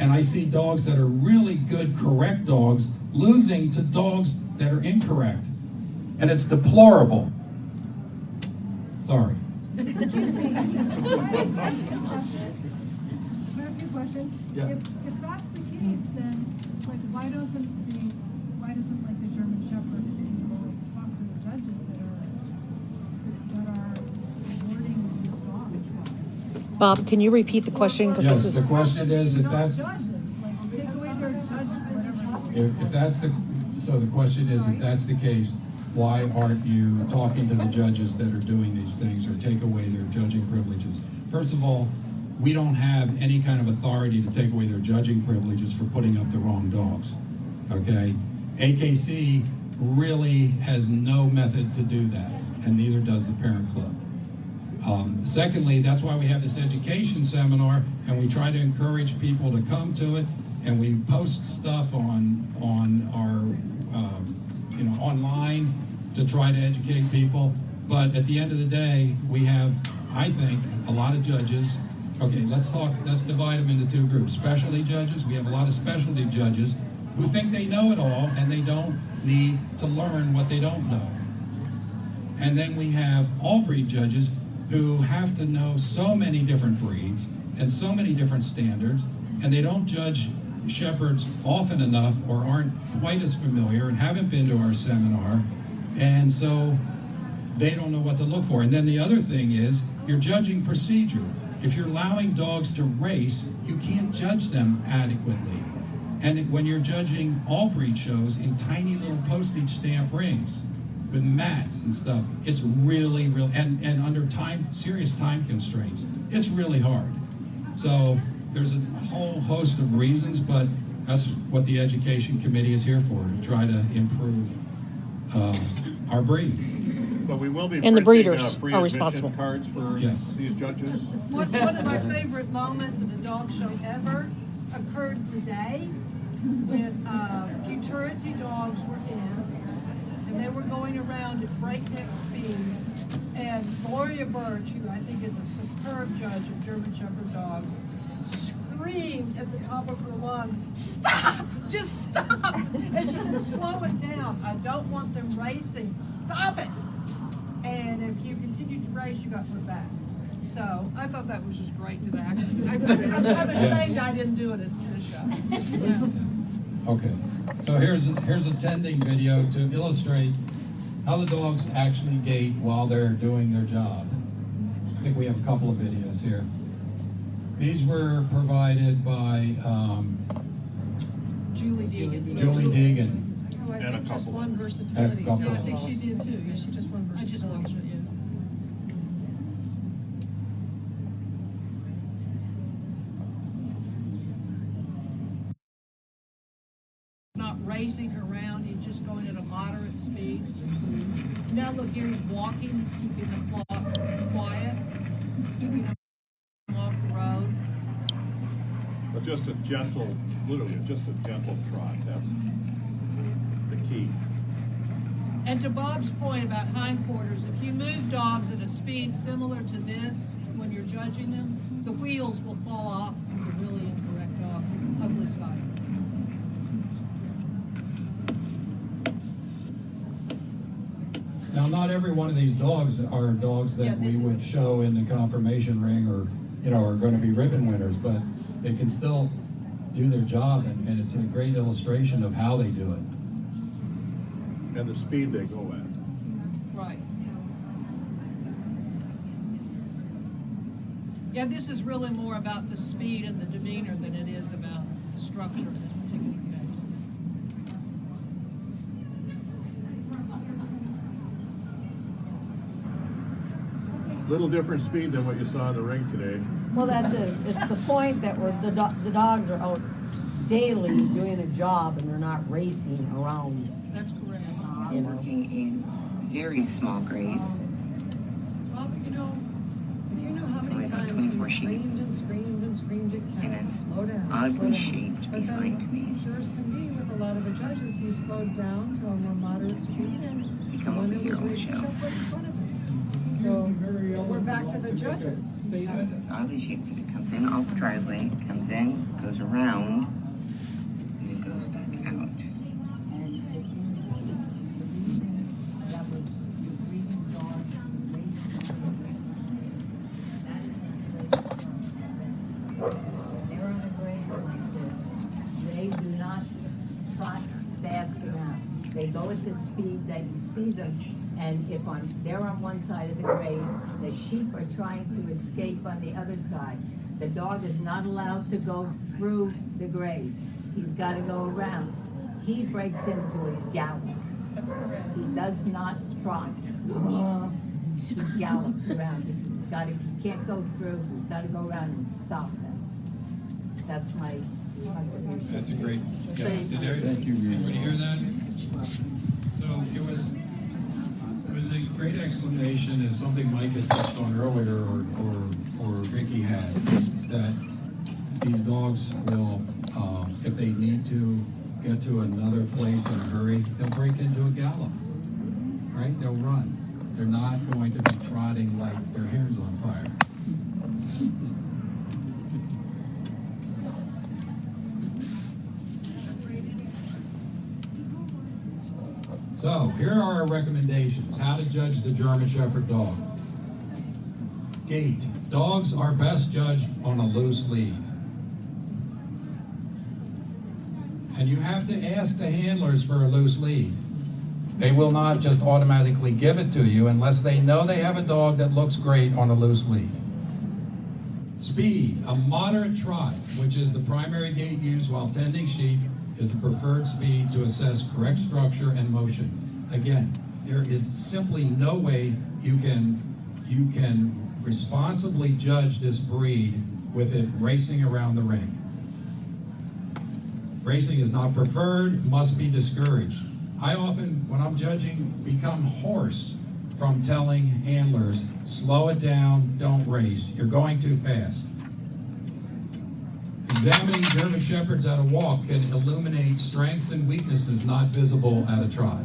And I see dogs that are really good, correct dogs, losing to dogs that are incorrect. And it's deplorable. Sorry. Excuse me. Can I ask you a question? Yeah. If that's the case, then, like, why doesn't like the German Shepherd talk to the judges that are awarding these dogs? Bob, can you repeat the question? Because Yes, this the is, question is if Not that's, judges, like, take away their judgment, whatever. if that's the, so the question is, if that's the case, why aren't you talking to the judges that are doing these things or take away their judging privileges? First of all, we don't have any kind of authority to take away their judging privileges for putting up the wrong dogs, okay? AKC really has no method to do that, and neither does the parent club. Secondly, that's why we have this education seminar, and we try to encourage people to come to it, and we post stuff on our online to try to educate people. But at the end of the day, we have, I think, a lot of judges. Okay, let's divide them into two groups. Specialty judges, we have a lot of specialty judges who think they know it all and they don't need to learn what they don't know. And then we have all breed judges who have to know so many different breeds and so many different standards, and they don't judge shepherds often enough or aren't quite as familiar and haven't been to our seminar, and so they don't know what to look for. And then the other thing is your judging procedure. If you're allowing dogs to race, you can't judge them adequately. And when you're judging all breed shows in tiny little postage stamp rings with mats and stuff, it's really, and under serious time constraints, it's really hard. So there's a whole host of reasons, but that's what the education committee is here for, to try to improve our breed. But we will be And the printing, breeders free are admission responsible. cards for Yes. these judges. One of my favorite moments in a dog show ever occurred today when futurity dogs were in, and they were going around at breakneck speed, and Gloria Birch, who I think is a superb judge of German Shepherd dogs, screamed at the top of her lungs, "Stop! Just stop!" And she said, "Slow it down. I don't want them racing. Stop it!" And if you continue to race, you got put back. So I thought that was just great today. I'm ashamed I didn't do it in a show. Yeah. Okay, so here's a tending video to illustrate how the dogs actually gait while they're doing their job. I think we have a couple of videos here. These were provided by Julie Deegan. Julie Deegan. Oh, I And a think just couple. one versatility. couple. Yeah, I think she did too. Yeah, she just won I versatility. just watched it, yeah. Not racing around, he's just going at a moderate speed. And now look here, he's walking, he's keeping the flock quiet, keeping them off the road. But just a gentle, literally just a gentle trot, that's the key. And to Bob's point about hindquarters, if you move dogs at a speed similar to this, when you're judging them, the wheels will fall off of the really incorrect dogs. It's an ugly sight. Now, not every one of these dogs are dogs Yeah, that we this is would a- show in the confirmation ring or, are going to be ribbon winners, but they can still do their job, and it's a great illustration of how they do it. And the speed they go at. Right. Yeah, this is really more about the speed and the demeanor than it is about the structure in this particular case. Little different speed than what you saw in the ring today. Well, that's it. It's the point that the dogs are out daily doing a job and they're not racing around, That's correct. you know. Working in very small grades. Well, if you know how many Only about times 24 we sheep. screamed and screamed and screamed at And Ken to it's slow down, oddly slow down. shaped But behind then, me. sure as can be, with a lot of the judges, he slowed down to a more moderate speed, and You the come one over that here was on the racing show. jumped right in front of him. So we're back to the judges. It's oddly shaped because it comes in off the driveway, comes in, goes around, and then goes back out. They do not trot fast enough. They go at the speed that you see them, and if they're on one side of the grade, the sheep are trying to escape on the other side. The dog is not allowed to go through the grade. He's got to go around. He breaks into a gallop. That's correct. He does not trot. He gallops around. He can't go through. He's got to go around and stop them. That's my contribution. That's a great, yeah, did everybody hear that? So it was a great explanation, and something Mike had touched on earlier, or Ricky had, that these dogs will, if they need to get to another place in a hurry, they'll break into a gallop, right? They'll run. They're not going to be trotting like their hair's on fire. So here are our recommendations, how to judge the German Shepherd dog. Gait. Dogs are best judged on a loose lead. And you have to ask the handlers for a loose lead. They will not just automatically give it to you unless they know they have a dog that looks great on a loose lead. Speed. A moderate trot, which is the primary gait used while tending sheep, is the preferred speed to assess correct structure and motion. Again, there is simply no way you can responsibly judge this breed with it racing around the ring. Racing is not preferred, must be discouraged. I often, when I'm judging, become hoarse from telling handlers, slow it down, don't race, you're going too fast. Examining German Shepherds at a walk can illuminate strengths and weaknesses not visible at a trot.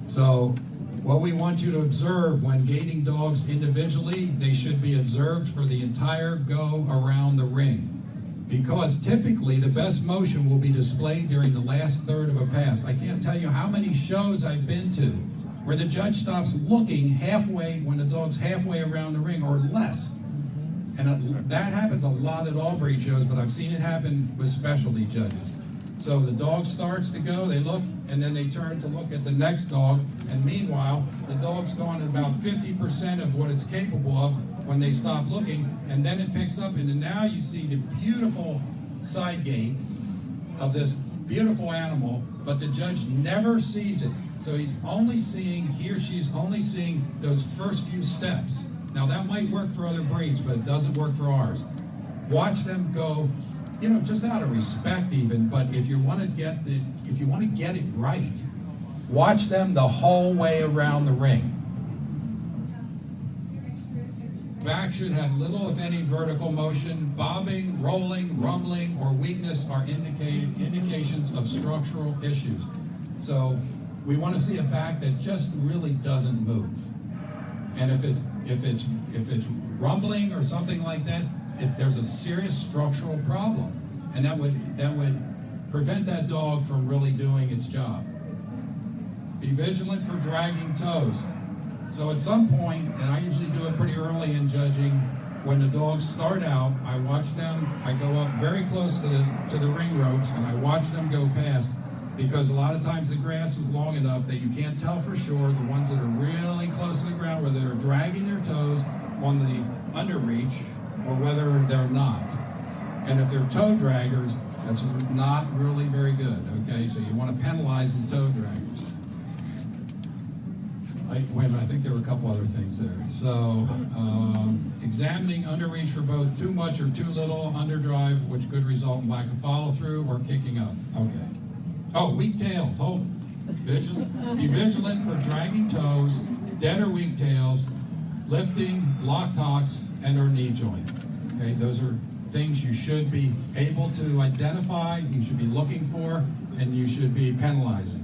So, what we want you to observe when gating dogs individually, they should be observed for the entire go around the ring. Because typically the best motion will be displayed during the last third of a pass. I can't tell you how many shows I've been to where the judge stops looking halfway when the dog's halfway around the ring or less. And that happens a lot at all breed shows, but I've seen it happen with specialty judges. So the dog starts to go, they look, and then they turn to look at the next dog, and meanwhile, the dog's going at about 50% of what it's capable of when they stop looking, and then it picks up, and then now you see the beautiful side gate of this beautiful animal, but the judge never sees it. So he's only seeing, he or she's only seeing those first few steps. Now that might work for other breeds, but it doesn't work for ours. Watch them go, you know, just out of respect even, but if you want to get it right, watch them the whole way around the ring. Back should have little, if any, vertical motion. Bobbing, rolling, rumbling, or weakness are indications of structural issues. So we want to see a back that just really doesn't move. And if it's rumbling or something like that, if there's a serious structural problem, and that would prevent that dog from really doing its job. Be vigilant for dragging toes. So at some point, and I usually do it pretty early in judging, when the dogs start out, I watch them, I go up very close to the ring ropes, and I watch them go past, because a lot of times the grass is long enough that you can't tell for sure the ones that are really close to the ground, whether they're dragging their toes on the underreach or whether they're not. And if they're toe draggers, that's not really very good, okay? So you want to penalize the toe draggers. Wait a minute, I think there were a couple other things there. So, examining underreach for both too much or too little underdrive, which could result in lack of follow-through or kicking up. Okay. Oh, weak tails, hold it. Be vigilant for dragging toes, dead or weak tails, lifting, lock hocks, and or knee joint. Okay, those are things you should be able to identify, you should be looking for, and you should be penalizing.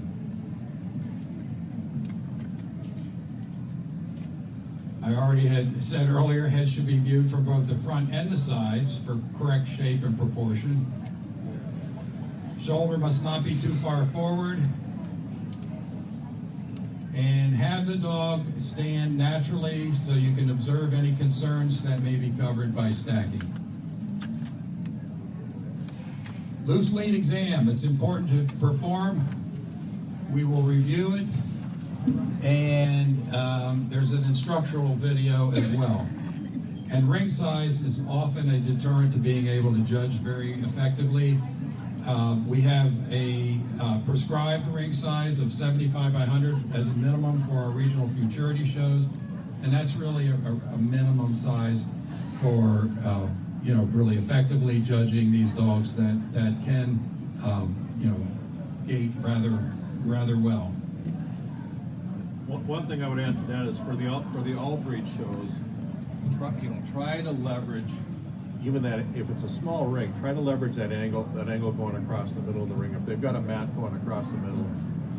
I already had said earlier, heads should be viewed from both the front and the sides for correct shape and proportion. Shoulder must not be too far forward. And have the dog stand naturally so you can observe any concerns that may be covered by stacking. Loose lead exam, it's important to perform. We will review it, and there's an instructional video as well. And ring size is often a deterrent to being able to judge very effectively. We have a prescribed ring size of 75 by 100 as a minimum for our regional futurity shows, and that's really a minimum size for really effectively judging these dogs that can gait rather well. One thing I would add to that is for the all breed shows, try to leverage, even that if it's a small ring, try to leverage that angle going across the middle of the ring. If they've got a mat going across the middle,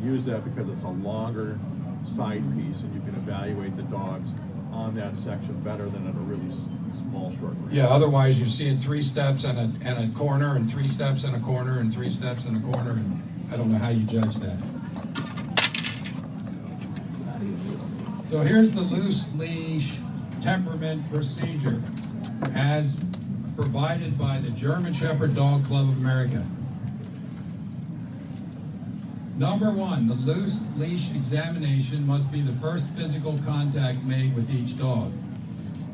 use that because it's a longer side piece, and you can evaluate the dogs on that section better than at a really small short ring. Yeah, otherwise you see it 3 steps and a corner, and 3 steps and a corner, and 3 steps and a corner, and I don't know how you judge that. So here's the loose leash temperament procedure as provided by the German Shepherd Dog Club of America. Number 1, the loose leash examination must be the first physical contact made with each dog.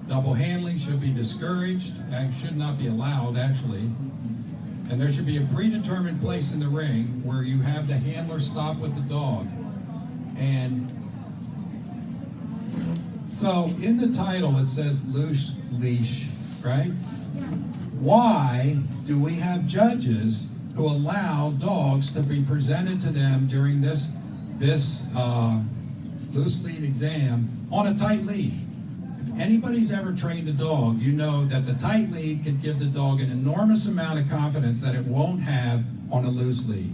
Double handling should be discouraged and should not be allowed, actually. And there should be a predetermined place in the ring where you have the handler stop with the dog and So in the title, it says loose leash, right? Why do we have judges who allow dogs to be presented to them during this loose lead exam on a tight lead? If anybody's ever trained a dog, you know that the tight lead can give the dog an enormous amount of confidence that it won't have on a loose lead.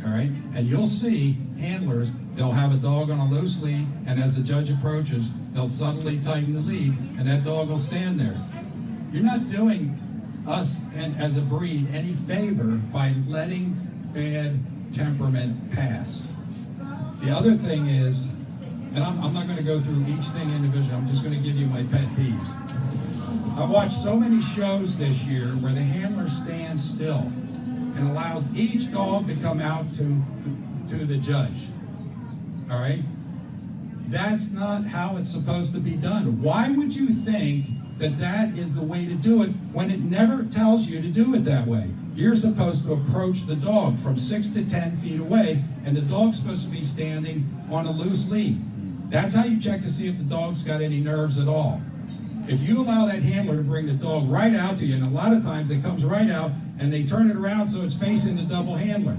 All right? And you'll see handlers, they'll have a dog on a loose lead, and as the judge approaches, they'll suddenly tighten the lead, and that dog will stand there. You're not doing us and as a breed any favor by letting bad temperament pass. The other thing is, and I'm not going to go through each thing individually, I'm just going to give you my pet peeves. I've watched so many shows this year where the handler stands still and allows each dog to come out to the judge. All right? That's not how it's supposed to be done. Why would you think that that is the way to do it when it never tells you to do it that way? You're supposed to approach the dog from 6 to 10 feet away, and the dog's supposed to be standing on a loose lead. That's how you check to see if the dog's got any nerves at all. If you allow that handler to bring the dog right out to you, and a lot of times it comes right out, and they turn it around so it's facing the double handler.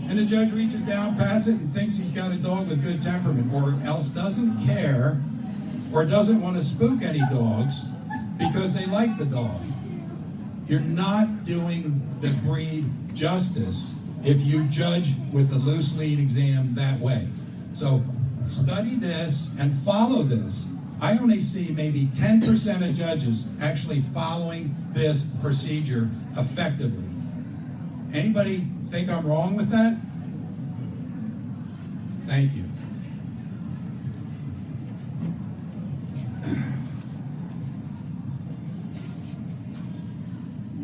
And the judge reaches down, pats it, and thinks he's got a dog with good temperament, or else doesn't care, or doesn't want to spook any dogs because they like the dog. You're not doing the breed justice if you judge with the loose lead exam that way. So study this and follow this. I only see maybe 10% of judges actually following this procedure effectively. Anybody think I'm wrong with that? Thank you.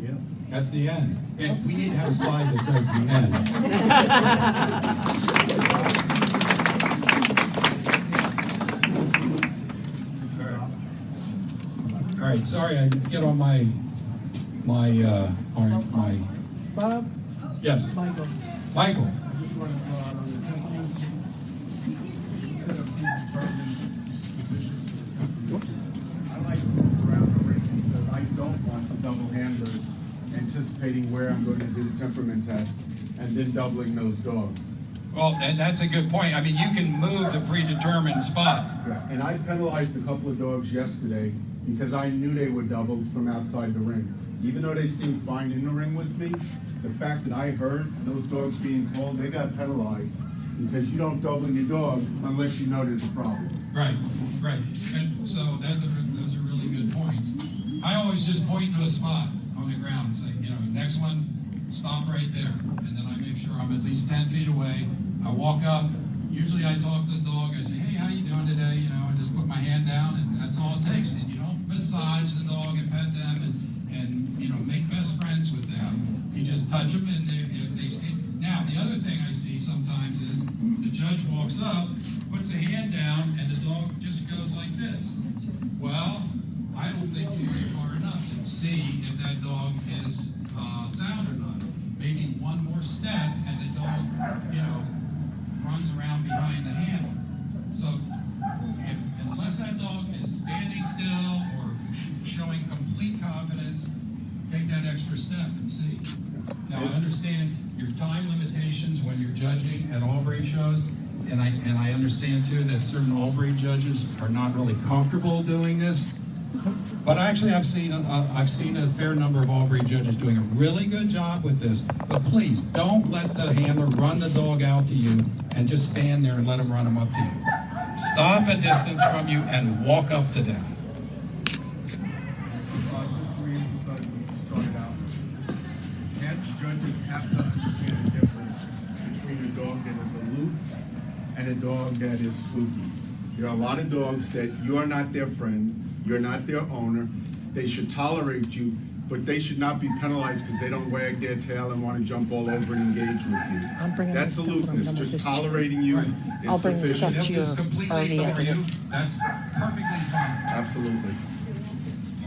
Yep. That's the end. And we need to have a slide that says the end. All right, sorry, I didn't get on my. Bob? Yes, Michael. Michael. I just want to throw out on the temperament. Instead of predetermined positions for the temperament. Whoops. I like to move around the ring because I don't want the double handlers anticipating where I'm going to do the temperament test and then doubling those dogs. Well, and that's a good point. I mean, you can move the predetermined spot. And I penalized a couple of dogs yesterday because I knew they were doubled from outside the ring. Even though they seemed fine in the ring with me, the fact that I heard those dogs being called, they got penalized because you don't double your dog unless you know there's a problem. Right, right. And so those are really good points. I always just point to a spot on the ground and say, next one, stop right there. And then I make sure I'm at least 10 feet away. I walk up. Usually I talk to the dog. I say, hey, how you doing today? I just put my hand down, and that's all it takes. And you don't massage the dog and pet them and make best friends with them. You just touch them, and if they stay. Now, the other thing I see sometimes is the judge walks up, puts a hand down, and the dog just goes like this. Well, I don't think you went far enough to see if that dog is sound or not. Maybe one more step, and the dog, runs around behind the handle. So, unless that dog is standing still or showing complete confidence, take that extra step and see. Now, I understand your time limitations when you're judging at all breed shows, and I understand too that certain all breed judges are not really comfortable doing this. But actually, I've seen a fair number of all breed judges doing a really good job with this. But please, don't let the handler run the dog out to you and just stand there and let him run him up to you. Stop a distance from you and walk up to them. Just to reemphasize when you started out, and judges have to understand the difference between a dog that is aloof and a dog that is spooky. There are a lot of dogs that you are not their friend, you're not their owner, they should tolerate you, but they should not be penalized because they don't wag their tail and want to jump all over and engage with you. I'm bringing That's my stuff when I'm aloofness, done with just this. tolerating you Right. is I'll bring the sufficient. stuff to your Just completely RV ignore after you. this. That's perfectly fine. Absolutely.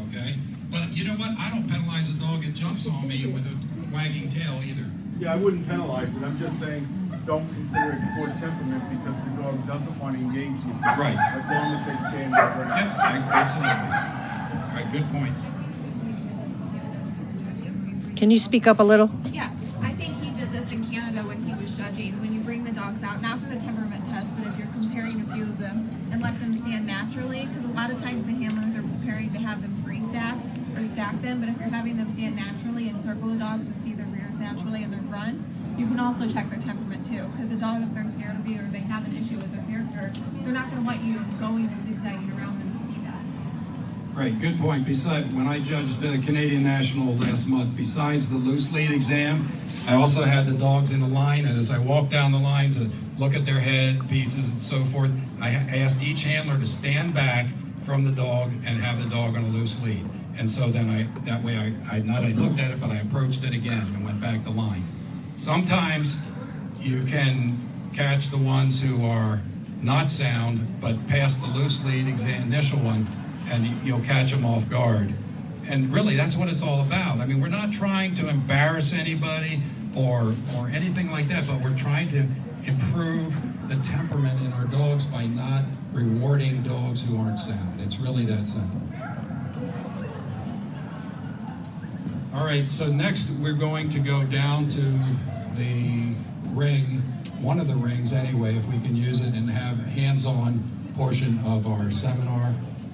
Okay? But you know what? I don't penalize a dog that jumps on me with a wagging tail either. Yeah, I wouldn't penalize it, I'm just saying, don't consider it poor temperament because the dog doesn't want to engage you. Right. As long as they stand their ground. Absolutely. All right, good points. Can you speak up a little? Yeah, I think he did this in Canada when he was judging. When you bring the dogs out, not for the temperament test, but if you're comparing a few of them and let them stand naturally, because a lot of times the handlers are preparing to have them free stack or stack them, but if you're having them stand naturally and circle the dogs and see their rears naturally and their fronts, you can also check their temperament too. Because a dog, if they're scared of you or they have an issue with their character, they're not going to want you going and zigzagging around them to see that. Right, good point. Besides, when I judged Canadian National last month, besides the loose lead exam, I also had the dogs in the line, and as I walked down the line to look at their head pieces and so forth, I asked each handler to stand back from the dog and have the dog on a loose lead. And so then that way I not only looked at it, but I approached it again and went back the line. Sometimes you can catch the ones who are not sound, but pass the loose lead exam, initial one, and you'll catch them off guard. And really, that's what it's all about. I mean, we're not trying to embarrass anybody or anything like that, but we're trying to improve the temperament in our dogs by not rewarding dogs who aren't sound. It's really that simple. All right, so next we're going to go down to the ring, one of the rings anyway, if we can use it, and have a hands-on portion of our seminar.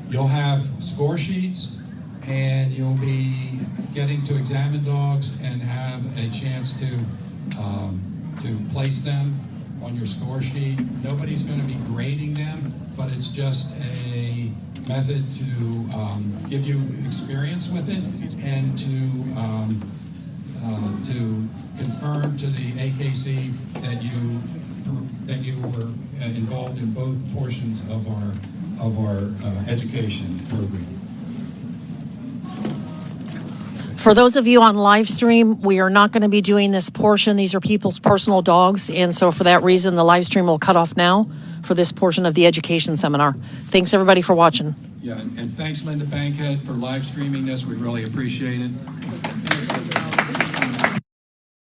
You'll have score sheets, and you'll be getting to examine dogs and have a chance to place them on your score sheet. Nobody's going to be grading them, but it's just a method to give you experience with it and to confirm to the AKC that you were involved in both portions of our education program. For those of you on live stream, we are not going to be doing this portion. These are people's personal dogs. And so for that reason, the live stream will cut off now for this portion of the education seminar. Thanks everybody for watching. Yeah, and thanks Linda Bankhead for live streaming this. We really appreciate it.